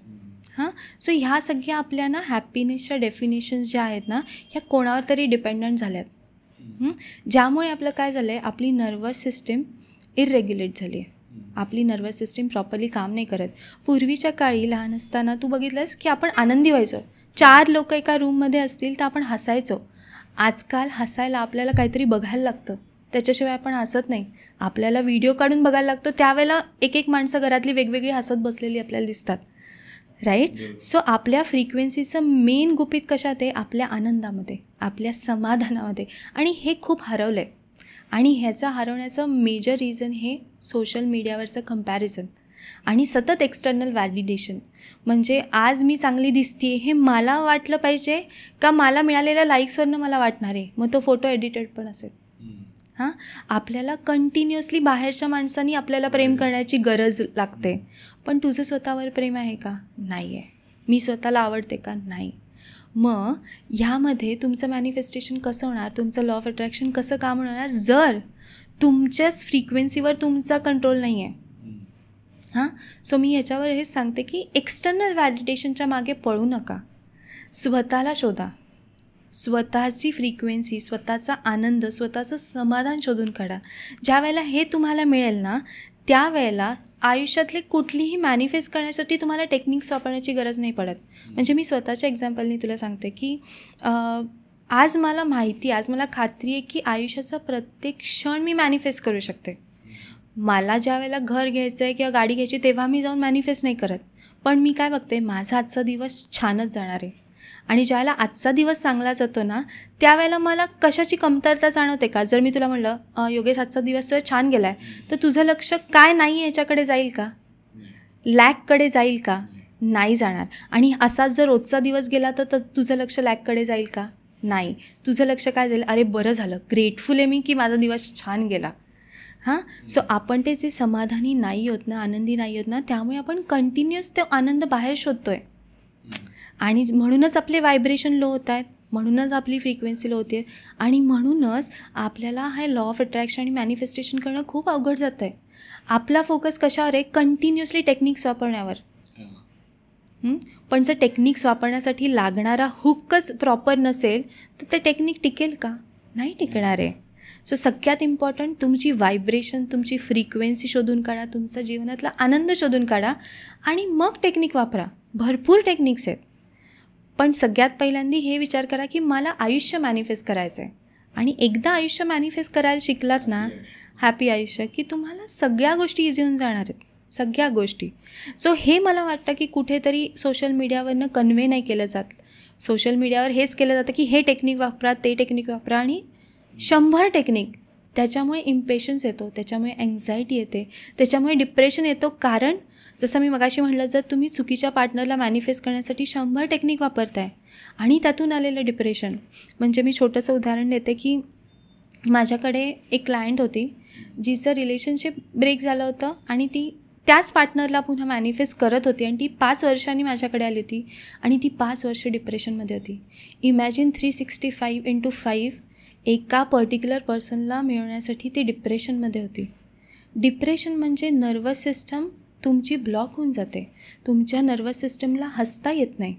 सो ह्या सगळ्या आपल्या ना हॅपीनेसच्या डेफिनेशन्स ज्या आहेत ना, ह्या कोणावर तरी डिपेंडंट झाल्यात, ज्यामुळे आपलं काय झालं आहे, आपली नर्वस सिस्टीम इरेग्युलेट झाली आहे. आपली नर्वस सिस्टीम प्रॉपरली काम नाही करत. पूर्वीच्या काळी लहान असताना तू बघितलंस की आपण आनंदी व्हायचो, 4 लोक एका रूममध्ये असतील तर आपण हसायचो. आजकाल हसायला आपल्याला काहीतरी बघायला लागतं, त्याच्याशिवाय आपण हसत नाही. आपल्याला व्हिडिओ काढून बघायला लागतो, त्यावेळेला एक एक माणसं घरातली वेगवेगळी हसत बसलेली आपल्याला दिसतात, राईट. सो आपल्या फ्रिक्वेन्सीचं मेन गुपित कशात आहे, आपल्या आनंदामध्ये, आपल्या समाधानामध्ये. आणि हे खूप हरवलं आहे, आणि ह्याचा हरवण्याचं मेजर रिझन हे सोशल मीडियावरचं कंपॅरिझन आणि सतत एक्सटर्नल व्हॅलिडेशन. म्हणजे आज मी चांगली दिसते हे मला वाटलं पाहिजे का, मला मिळालेल्या लाईक्सवरनं मला वाटणार आहे, मग तो फोटो एडिटेड पण असेल. आपल्याला कंटिन्युअसली बाहेरच्या माणसांनी आपल्याला प्रेम करण्याची गरज लागते, पण तुझं स्वतःवर प्रेम आहे का? नाही आहे. मी स्वतःला आवडते का? नाही. मग ह्यामध्ये तुमचं मॅनिफेस्टेशन कसं होणार, तुमचं लॉ ऑफ अट्रॅक्शन कसं काम होणार, जर तुमच्याच फ्रिक्वेन्सीवर तुमचा कंट्रोल नाही आहे. हां, सो मी ह्याच्यावर हेच सांगते की एक्सटर्नल व्हॅलिडेशनच्या मागे पळू नका. स्वतःला शोधा, स्वतःची फ्रिक्वेन्सी, स्वतःचा आनंद, स्वतःचं समाधान शोधून काढा. ज्या वेळेला हे तुम्हाला मिळेल ना, त्यावेळेला आयुष्यातले कुठलीही मॅनिफेस्ट करण्यासाठी तुम्हाला टेक्निक्स वापरण्याची गरज नाही पडत. म्हणजे मी स्वतःच्या एक्झाम्पलनी तुला सांगते की आज मला माहिती आहे, आज मला खात्री आहे की आयुष्याचा प्रत्येक क्षण मी मॅनिफेस्ट करू शकते. मला ज्या वेळेला घर घ्यायचं आहे किंवा गाडी घ्यायची तेव्हा मी जाऊन मॅनिफेस्ट नाही करत, पण मी काय बघते, माझा आजचा दिवस छानच जाणार आहे. आणि ज्यावेळेला आजचा दिवस चांगला जातो ना, त्यावेळेला मला कशाची कमतरता जाणवते का? जर मी तुला म्हटलं योगेश आजचा दिवस तुझा छान गेला आहे, तर तुझं लक्ष काय नाही याच्याकडे जाईल का? लॅककडे जाईल का? नाही जाणार. आणि असाच जर रोजचा दिवस गेला तर तुझं लक्ष लॅककडे जाईल का? नाही. तुझं लक्ष काय जाईल? अरे बरं झालं, ग्रेटफुल आहे मी की माझा दिवस छान गेला. हां, सो आपण ते जे समाधानी नाही होत ना, आनंदी नाही होत ना, त्यामुळे आपण कंटिन्युअस तो आनंद बाहेर शोधतो आहे. आणि म्हणूनच आपले व्हायब्रेशन लो होत आहेत, म्हणूनच आपली फ्रिक्वेन्सी लो होते, आणि म्हणूनच आपल्याला हे लॉ ऑफ अट्रॅक्शन आणि मॅनिफेस्टेशन करणं खूप अवघड जातं आहे. आपला फोकस कशावर आहे? कंटिन्युअसली टेक्निक्स वापरण्यावर. पण जर टेक्निक्स वापरण्यासाठी लागणारा हुकच प्रॉपर नसेल तर ते टेक्निक टिकेल का? नाही टिकणार आहे. सो सगळ्यात इम्पॉर्टंट तुमची व्हायब्रेशन, तुमची फ्रिक्वेन्सी शोधून काढा, तुमचा जीवनातला आनंद शोधून काढा, आणि मग टेक्निक वापरा. भरपूर टेक्निक्स आहेत, पण सगळ्यात पहिल्यांदा हे विचार करा की मला आयुष्य मॅनिफेस्ट करायचं आहे. आणि एकदा आयुष्य मॅनिफेस्ट करायला शिकलात ना, हॅपी आयुष्य, की तुम्हाला सगळ्या गोष्टी इझी होऊन जाणार आहेत, सगळ्या गोष्टी. सो हे मला वाटतं की कुठेतरी सोशल मीडियावरनं कन्वे नाही केलं जात. सोशल मीडियावर हेच केलं जातं की हे टेक्निक वापरा, ते टेक्निक वापरा, आणि 100 टेक्निक. त्याच्यामुळे इम्पेशन्स येतो, त्याच्यामुळे अँक्झायटी येते, त्याच्यामुळे डिप्रेशन येतो. कारण जसं मी मगाशी म्हटलं, जर तुम्ही चुकीच्या पार्टनरला मॅनिफेस्ट करण्यासाठी 100 टेक्निक वापरताय आणि त्यातून आलेलं डिप्रेशन. म्हणजे मी छोटंसं उदाहरण देते की माझ्याकडे एक क्लायंट होती जिचं रिलेशनशिप ब्रेक झालं होतं, आणि ती त्याच पार्टनरला पुन्हा मॅनिफेस्ट करत होती, आणि ती 5 वर्षांनी माझ्याकडे आली होती, आणि ती 5 वर्ष डिप्रेशनमध्ये होती. इमॅजिन 365x5 एका पर्टिक्युलर पर्सनला मिळवण्यासाठी ती डिप्रेशनमध्ये होती. डिप्रेशन म्हणजे नर्वस सिस्टम तुमची ब्लॉक होऊन जाते. तुमच्या नर्वस सिस्टमला हसता येत नाही,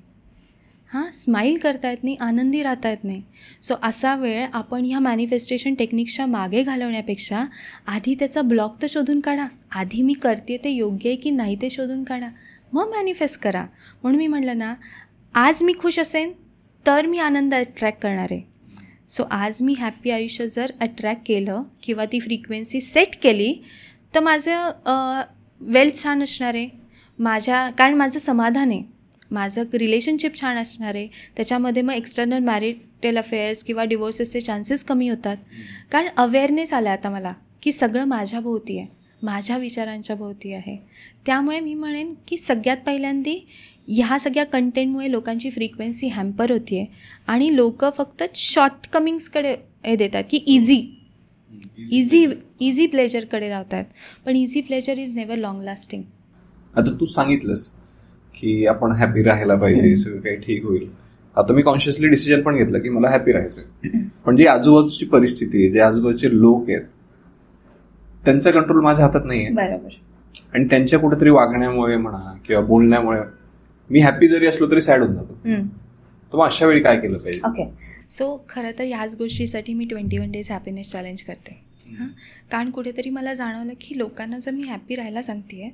स्माईल करता येत नाही, आनंदी राहता येत नाही. सो असा वेळ आपण ह्या मॅनिफेस्टेशन टेक्निक्सच्या मागे घालवण्यापेक्षा आधी त्याचा ब्लॉक तर शोधून काढा. आधी मी करते ते योग्य आहे की नाही ते शोधून काढा, मग मॅनिफेस्ट करा. म्हणून मी म्हटलं ना, आज मी खुश असेन तर मी आनंद अट्रॅक्ट करणार आहे. सो आज मी हॅप्पी आयुष्य जर अट्रॅक्ट केलं किंवा ती फ्रिक्वेन्सी सेट केली तर माझं वेल्थ छान असणार आहे, कारण माझं समाधान आहे, माझं रिलेशनशिप छान असणार आहे. त्याच्यामध्ये मग एक्सटर्नल मॅरिटल अफेअर्स किंवा डिवोर्सेसचे चान्सेस कमी होतात. कारण अवेअरनेस आला आता मला की सगळं माझ्या भोवती आहे, माझ्या विचारांच्या भोवती आहे. त्यामुळे मी म्हणेन की सगळ्यात पहिल्यांदा ह्या सगळ्या कंटेंटमुळे लोकांची फ्रिक्वेन्सी हॅम्पर होती आहे, आणि लोक फक्त शॉर्टकमिंग्सकडे हे देतात की इझी प्लेजरकडे जातात. पण easy pleasure is never long lasting. आता तू सांगितलंस की आपण हॅपी राहायला पाहिजे, सगळं काही ठीक होईल. आता मी कॉन्शियसली डिसिजन पण घेतलं की मला हॅपी राहायचं, पण जी आजूबाजूची परिस्थिती आहे, जे आजूबाजूचे लोक आहेत, त्यांचा कंट्रोल माझ्या हातात नाही आहे. बरोबर. आणि त्यांच्या कुठेतरी वागण्यामुळे म्हणा किंवा बोलण्यामुळे मी हॅपी जरी असलो तरी सॅड होऊन जातो. तर मग अशा वेळी काय केलं पाहिजे? ओके, सो खरं तर ह्याच गोष्टीसाठी मी 21 डेज हॅपीनेस चॅलेंज करते. कारण कुठेतरी मला जाणवलं की लोकांना जर मी हॅपी राहायला सांगते आहे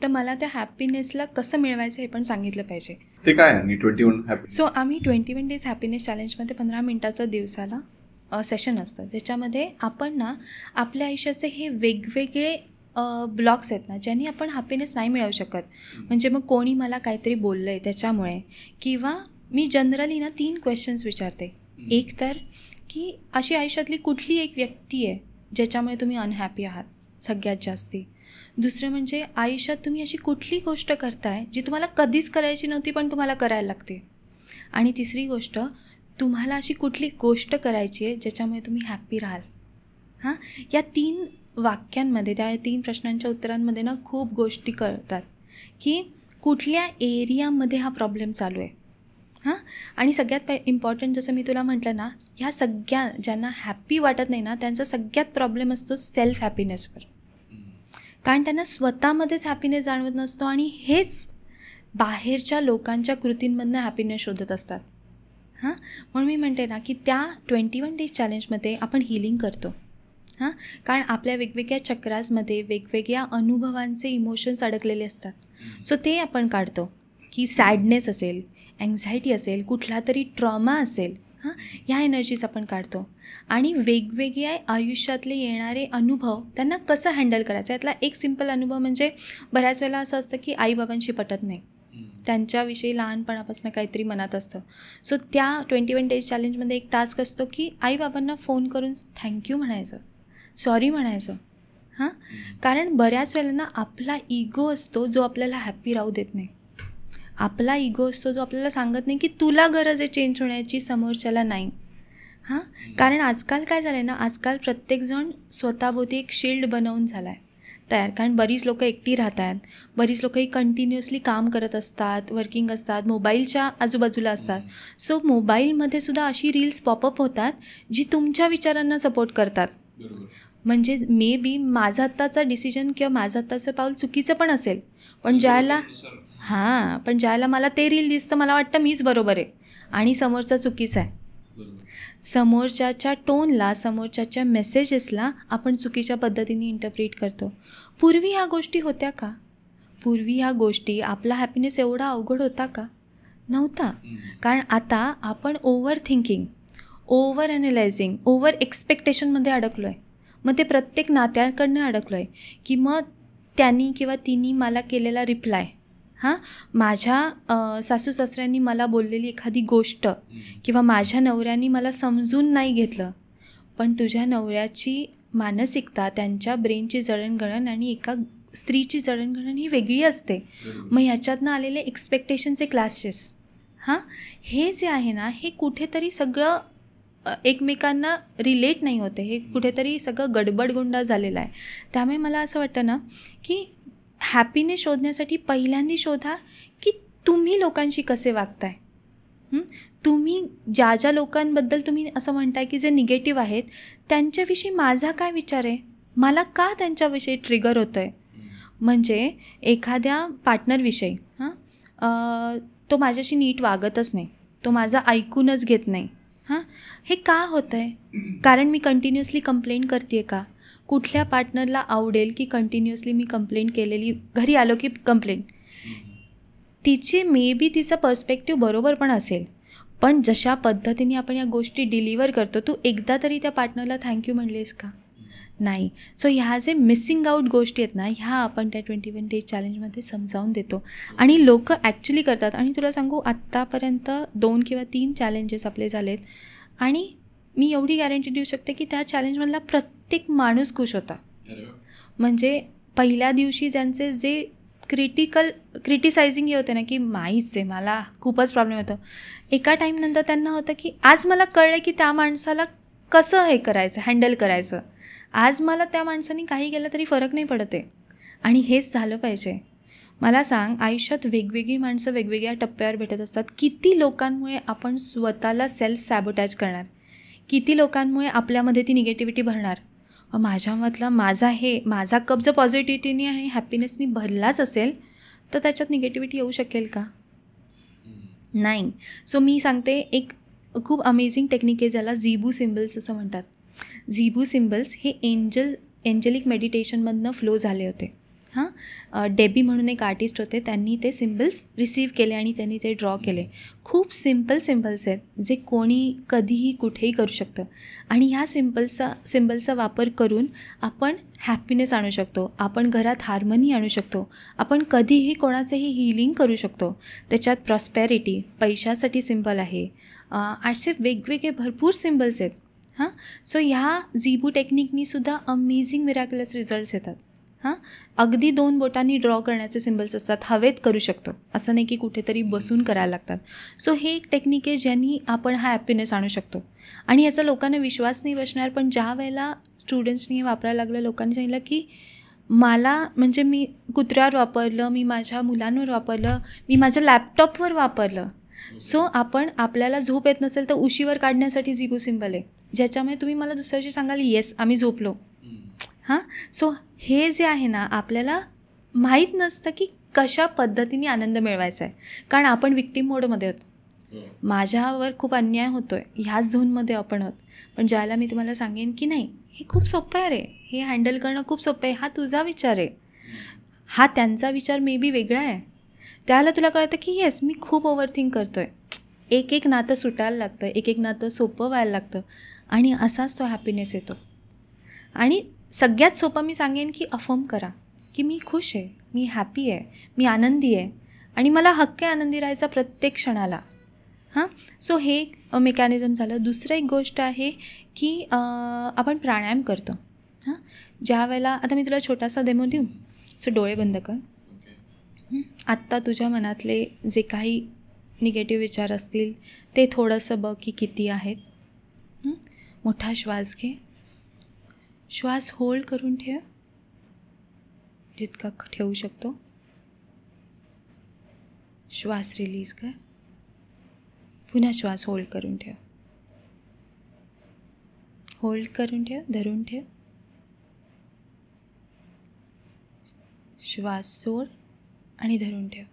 तर मला त्या हॅपीनेसला कसं मिळवायचं हे पण सांगितलं पाहिजे. ते काय आहे 21 हॅपी? सो आम्ही 21 डेज हॅपीनेस चॅलेंजमध्ये 15 मिनिटाचं दिवसाला सेशन असतं, ज्याच्यामध्ये आपण ना आपल्या आयुष्याचे हे वेगवेगळे ब्लॉक्स आहेत ना, ज्यांनी आपण हॅपीनेस नाही मिळवू शकत. म्हणजे मग कोणी मला काहीतरी बोललं आहे त्याच्यामुळे, किंवा मी जनरली ना 3 क्वेश्चन्स विचारते. एक तर की अशी आयुष्यातली कुठली एक व्यक्ती आहे ज्याच्यामुळे तुम्ही अनहॅपी आहात सगळ्यात जास्ती. दुसरं म्हणजे आयुष्यात तुम्ही अशी कुठली गोष्ट करताय जी तुम्हाला कधीच करायची नव्हती पण तुम्हाला करायला लागते. आणि तिसरी गोष्ट, तुम्हाला अशी कुठली गोष्ट करायची आहे ज्याच्यामुळे तुम्ही हॅप्पी राहाल. या 3 वाक्यांमध्ये, त्या 3 प्रश्नांच्या उत्तरांमध्ये ना खूप गोष्टी कळतात की कुठल्या एरियामध्ये हा प्रॉब्लेम चालू आहे. हां, आणि सगळ्यात इम्पॉर्टंट जसं मी तुला म्हटलं ना, ह्या सगळ्या ज्यांना हॅप्पी वाटत नाही ना, त्यांचा सगळ्यात प्रॉब्लेम असतो सेल्फ हॅपीनेसवर. कारण त्यांना स्वतःमध्येच हॅपीनेस जाणवत नसतो आणि हेच बाहेरच्या लोकांच्या कृतींमधनं हॅपीनेस शोधत असतात. हां, म्हणून मी म्हणते ना की त्या 21 डेज चॅलेंजमध्ये आपण हीलिंग करतो. हां, कारण आपल्या वेगवेगळ्या चक्रासमध्ये वेगवेगळ्या अनुभवांचे इमोशन्स अडकलेले असतात. सो ते आपण काढतो की सॅडनेस असेल, अँझायटी असेल, कुठला तरी ट्रॉमा असेल, हां, ह्या एनर्जीज आपण काढतो आणि वेगवेगळ्या आयुष्यातले येणारे अनुभव त्यांना कसं हँडल करायचं. यातला एक सिम्पल अनुभव म्हणजे बऱ्याच वेळेला असं असतं की आईबाबांशी पटत नाही, त्यांच्याविषयी लहानपणापासून काहीतरी मनात असतं. सो त्या 21 डेज चॅलेंजमध्ये एक टास्क असतो की आईबाबांना फोन करून थँक्यू म्हणायचं, सॉरी म्हणायचं. हां, कारण बऱ्याच वेळेला ना आपला इगो असतो जो आपल्याला हॅप्पी राहू देत नाही. आपला इगो असतो जो आपल्याला सांगत नाही की तुला गरज आहे चेंज होण्याची, समोरच्याला नाही. हां, कारण आजकाल काय झालं आहे ना, आजकाल प्रत्येकजण स्वतःभोवती एक शिल्ड बनवून झाला आहे तयार. कारण बरीच लोकं एकटी राहत आहेत, बरीच लोकं ही कंटिन्युअसली काम करत असतात, वर्किंग असतात, मोबाईलच्या आजूबाजूला असतात. सो मोबाईलमध्ये सुद्धा अशी रील्स पॉपअप होतात जी तुमच्या विचारांना सपोर्ट करतात. म्हणजे मे बी माझा आत्ताचा डिसिजन किंवा माझं आत्ताचं पाऊल चुकीचं पण असेल, पण ज्याला मला ते रील दिसतं मला वाटतं मीच बरोबर आहे आणि समोरचा चुकीचा आहे. समोरच्याच्या टोनला, समोरच्याच्या मेसेजेसला आपण चुकीच्या पद्धतीने इंटरप्रिट करतो. पूर्वी ह्या गोष्टी होत्या का? पूर्वी ह्या गोष्टी, आपला हॅपीनेस एवढा अवघड होता का? नव्हता. कारण आता आपण ओव्हर थिंकिंग, ओव्हर ॲनालायझिंग, ओव्हर एक्सपेक्टेशनमध्ये अडकलो आहे. मग ते प्रत्येक नात्याकडनं अडकलो आहे की मग त्यांनी किंवा तिने मला केलेला रिप्लाय, हां, माझ्या सासू सासऱ्यांनी मला बोललेली एखादी गोष्ट किंवा माझ्या नवऱ्याने मला समजून नाही घेतलं. पण तुझ्या नवऱ्याची मानसिकता, त्यांच्या ब्रेनची जडणघडण आणि एका स्त्रीची जडणघडण ही वेगळी असते. मग ह्याच्यातनं आलेले एक्सपेक्टेशनचे क्लॅशेस, हां, हे जे आहे ना, हे कुठेतरी सगळं एकमेकांना रिलेट नाही होते, हे कुठेतरी सगळं गडबडगुंडा झालेला आहे. त्यामुळे मला असं वाटतं ना की हॅपीनेस शोधण्यासाठी पहिल्यांदा शोधा की तुम्ही लोकांशी कसे वागताय. तुम्ही ज्या लोकांबद्दल तुम्ही असं म्हणताय की जे निगेटिव्ह आहेत, त्यांच्याविषयी माझा काय विचार आहे, मला का त्यांच्याविषयी ट्रिगर होतं आहे. म्हणजे एखाद्या पार्टनरविषयी, हां, तो माझ्याशी नीट वागतच नाही, तो माझा ऐकूनच घेत नाही. हां, हे का होतं आहे? कारण मी कंटिन्युअसली कंप्लेंट करते आहे का? कुठल्या पार्टनरला आवडेल की कंटिन्युअसली मी कंप्लेंट केलेली, घरी आलो की कंप्लेंट. तिची मे बी तिचा पर्स्पेक्टिव्ह बरोबर पण असेल, पण जशा पद्धतीने आपण या गोष्टी डिलिव्हर करतो, तू एकदा तरी त्या पार्टनरला थँक्यू म्हणलीस का? नाही. सो ह्या जे मिसिंग आउट गोष्टी आहेत ना, ह्या आपण त्या 21 डेज चॅलेंजमध्ये समजावून देतो आणि लोकं ॲक्च्युली करतात. आणि तुला सांगू, आत्तापर्यंत 2 किंवा 3 चॅलेंजेस आपले झालेत आणि मी एवढी गॅरंटी देऊ शकते की त्या चॅलेंजमधला प्रत्येक माणूस खुश होता. म्हणजे पहिल्या दिवशी ज्यांचे जे क्रिटिसायझिंग हे होते ना की माहीच आहे, मला खूपच प्रॉब्लेम होतं, एका टाईमनंतर त्यांना होतं की आज मला कळलं की त्या माणसाला कसं हे करायचं, हँडल करायचं. आज मला त्या माणसाने काही केलं तरी फरक नाही पडत आहे आणि हेच झालं पाहिजे. मला सांग, आयुष्यात वेगवेगळी माणसं वेगवेगळ्या टप्प्यावर भेटत असतात. किती लोकांमुळे आपण स्वतःला सेल्फ सॅबोटॅज करणार, किती लोकांमुळे आपल्यामध्ये ती निगेटिव्हिटी भरणार. माझ्यामधला माझा कप जर पॉझिटिव्हिटीने आणि हॅपीनेसनी भरलाच असेल तर त्याच्यात निगेटिव्हिटी येऊ शकेल का? नाही. सो मी सांगते, एक खूप अमेझिंग टेक्निक आहे ज्याला झीबू सिम्बल्स असं म्हणतात. झीबू सिम्बल्स हे एंजलिक मेडिटेशनमधनं फ्लो झाले होते. हां, डेबी म्हणून एक आर्टिस्ट होते, त्यांनी ते सिम्बल्स रिसीव्ह केले आणि त्यांनी ते ड्रॉ केले. खूप सिम्पल सिम्बल्स आहेत जे कोणी कधीही कुठेही करू शकतं आणि ह्या सिम्बल्सचा वापर करून आपण हॅपीनेस आणू शकतो, आपण घरात हार्मनी आणू शकतो, आपण कधीही कोणाचंही हीलिंग करू शकतो. त्याच्यात प्रॉस्पेरिटी, पैशासाठी सिम्बल आहे, असे वेगवेगळे भरपूर सिम्बल्स आहेत. हां, सो ह्या झीबू टेक्निकनीसुद्धा अमेझिंग मिरॅक्युलस रिझल्ट्स येतात. हां, अगदी 2 बोटांनी ड्रॉ करण्याचे सिम्बल्स असतात, हवेत करू शकतो, असं नाही की कुठेतरी बसून करायला लागतात. सो हे एक टेक्निक आहे ज्यांनी आपण हा हॅपीनेस आणू शकतो आणि याचा लोकांना विश्वास नाही बसणार. पण ज्या वेळेला स्टुडंट्सनी हे वापरायला लागलं, लोकांनी सांगितलं की मला, म्हणजे मी कुत्र्यावर वापरलं, मी माझ्या मुलांवर वापरलं, मी माझ्या लॅपटॉपवर वापरलं सो आपण आपल्याला झोप येत नसेल तर उशीवर काढण्यासाठी झिगू सिम्बल आहे, ज्याच्यामुळे तुम्ही मला दुसऱ्या दिवशी सांगाल येस आम्ही झोपलो. हां, सो हे जे आहे ना आपल्याला माहीत नसतं की कशा पद्धतीने आनंद मिळवायचा आहे, कारण आपण विक्टीम मोडमध्ये होतो. माझ्यावर खूप अन्याय होतो आहे ह्याच झोनमध्ये आपण आहोत. पण ज्याला मी तुम्हाला सांगेन की नाही हे खूप सोपं आहे रे, हे हँडल करणं खूप सोपं आहे, हा तुझा विचार आहे, हा त्यांचा विचार मे बी वेगळा आहे, त्याला तुला कळतं की येस मी खूप ओव्हरथिंक करतो आहे. एक एक नातं सुटायला लागतं, एक एक नातं सोपं व्हायला लागतं आणि असाच तो हॅपीनेस येतो. आणि सगळ्यात सोपं मी सांगेन की अफर्म करा की मी खुश आहे, मी हॅपी आहे, मी आनंदी आहे आणि मला हक्क आहे आनंदी राहायचा प्रत्येक क्षणाला. हां, सो हे एक मेकॅनिझम झालं. दुसरं एक गोष्ट आहे की आपण प्राणायाम करतो. हां, ज्या वेळेला आता मी तुला छोटासा डेमो देऊ. सो डोळे बंद कर. आत्ता तुझ्या मनातले जे काही निगेटिव्ह विचार असतील ते थोडंसं बघ की किती आहेत. मोठा श्वास घे, श्वास होल्ड करून ठेव जितका ठेवू शकतो. श्वास रिलीज कर, पुन्हा श्वास होल्ड करून ठेव, होल्ड करून ठेव, धरून ठेव, श्वास सोड आणि धरून ठेव.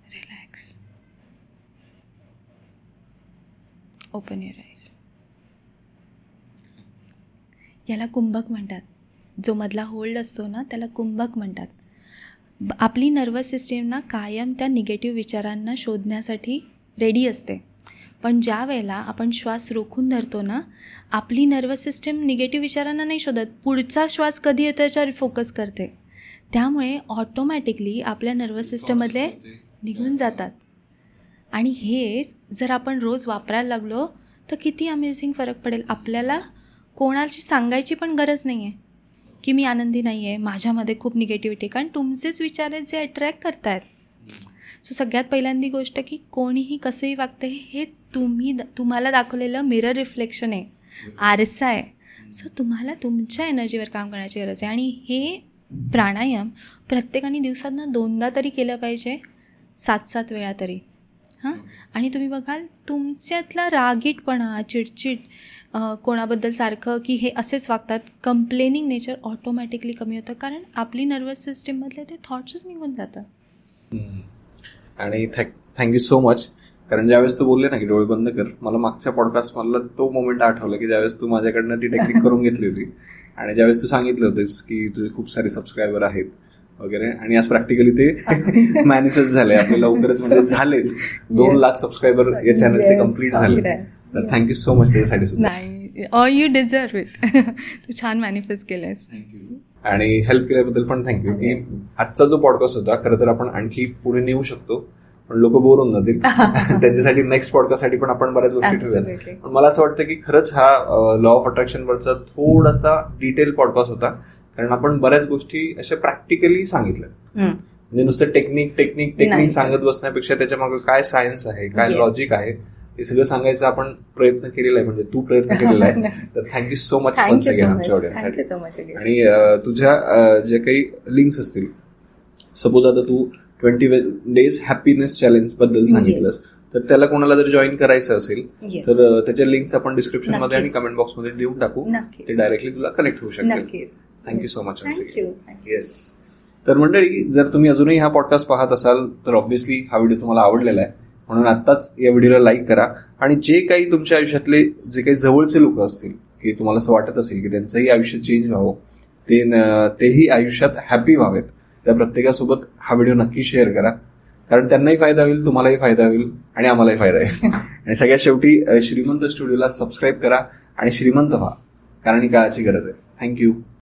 रिलॅक्स. Open your eyes. याला कुंभक म्हणतात. जो मधला होल्ड असतो ना त्याला कुंभक म्हणतात. आपली नर्वस सिस्टीम ना कायम त्या निगेटिव्ह विचारांना शोधण्यासाठी रेडी असते. पण ज्या वेळेला आपण श्वास रोखून धरतो ना आपली नर्वस सिस्टीम निगेटिव्ह विचारांना नाही शोधत, पुढचा श्वास कधी येतो याच्यावर फोकस करते. त्यामुळे ऑटोमॅटिकली आपल्या नर्वस सिस्टममधले निघून जातात. आणि हेच जर आपण रोज वापरायला लागलो तर किती अमेझिंग फरक पडेल. आपल्याला कोणाची सांगायची पण गरज नाही आहे की मी आनंदी नाही आहे, माझ्यामध्ये खूप निगेटिव्हिटी, कारण तुमचेच विचार आहेत जे अट्रॅक्ट करत आहेत. सो सगळ्यात पहिल्यांदी गोष्ट की कोणीही कसंही वागतं हे तुम्हाला दाखवलेलं मिरर रिफ्लेक्शन आहे, आरसा आहे. सो तुम्हाला तुमच्या एनर्जीवर काम करण्याची गरज आहे. आणि हे प्राणायाम प्रत्येकाने दिवसातनं 2दा तरी केलं पाहिजे, 7-7 वेळा तरी. हां, आणि तुम्ही बघाल तुमच्यातला रागीटपणा, चिडचिड, कोणाबद्दल सारखं की हे असेच वागतात, कंप्लेनिंग नेचर ऑटोमॅटिकली कमी होतं, कारण आपली नर्वस सिस्टीममधले ते थॉट्सच निघून जातात. आणि थँक्यू सो मच. कारण ज्यावेळेस तू बोलले ना की डोळे बंद कर, मला मागच्या पॉडकास्ट मला तो मोमेंट आठवला की ज्यावेळेस तू माझ्याकडनं ती टेक्निक करून घेतली होती आणि ज्यावेळेस तू सांगितलं होतेस की तुझे खूप सारे सबस्क्रायबर आहेत वगैरे, आणि आज प्रॅक्टिकली ते मॅनिफेस्ट झाले आपले लवकरच, म्हणजे झालेत 2 लाख सबस्क्रायबर या चॅनलचे कम्प्लीट झाले. तर थँक्यू सो मच त्याच्यासाठी सुद्धा. You deserve it. तू छान मॅनिफेस्ट केलंयस. थँक्यू. आणि हेल्प केल्याबद्दल पण थँक्यू. की आजचा जो पॉडकास्ट होता खरं तर आपण आणखी पुढे नेऊ शकतो, पण लोक बोर होऊन जातील. त्यांच्यासाठी नेक्स्ट पॉडकास्टसाठी पण आपण बऱ्याच गोष्टी ठेवूया. पण मला असं वाटतं की खरंच हा लॉ ऑफ अट्रॅक्शनवरचा थोडासा डिटेल पॉडकास्ट होता, कारण आपण बऱ्याच गोष्टी अशा प्रॅक्टिकली सांगितल्या. म्हणजे नुसतं टेक्निक सांगत बसण्यापेक्षा त्याच्या मागे काय सायन्स आहे, काय लॉजिक आहे, हे सगळं सांगायचा आपण प्रयत्न केलेला आहे, म्हणजे तू प्रयत्न केलेला आहे. तर thank you so much once again आमच्या ऑडियन्ससाठी. आणि तुझ्या जे काही लिंक्स असतील, सपोज आता तू 20 days हॅपीनेस चॅलेंज बद्दल सांगितलंस, तर त्याला कोणाला जर जॉईन करायचं असेल तर त्याच्या लिंक्स आपण डिस्क्रिप्शन मध्ये आणि कमेंट बॉक्समध्ये देऊन टाकू, ते डायरेक्टली तुला कनेक्ट होऊ शकतील. Thank you so much. येस. तर मंडळी, जर तुम्ही अजूनही हा पॉडकास्ट पाहत असाल तर ऑब्व्हियसली हा व्हिडिओ तुम्हाला आवडलेला आहे, म्हणून आत्ताच या व्हिडिओला लाईक करा. आणि जे काही तुमच्या आयुष्यातले जे काही जवळचे लोक असतील की तुम्हाला असं वाटत असेल की त्यांचंही आयुष्य चेंज व्हावं, तेही आयुष्यात हॅपी व्हावेत, त्या प्रत्येकासोबत हा व्हिडिओ नक्की शेअर करा, कारण त्यांनाही फायदा होईल, तुम्हालाही फायदा होईल आणि आम्हालाही फायदा होईल. आणि सगळ्यात शेवटी श्रीमंत स्टुडिओला सबस्क्राईब करा आणि श्रीमंत व्हा, कारण ही काळाची गरज आहे. थँक्यू.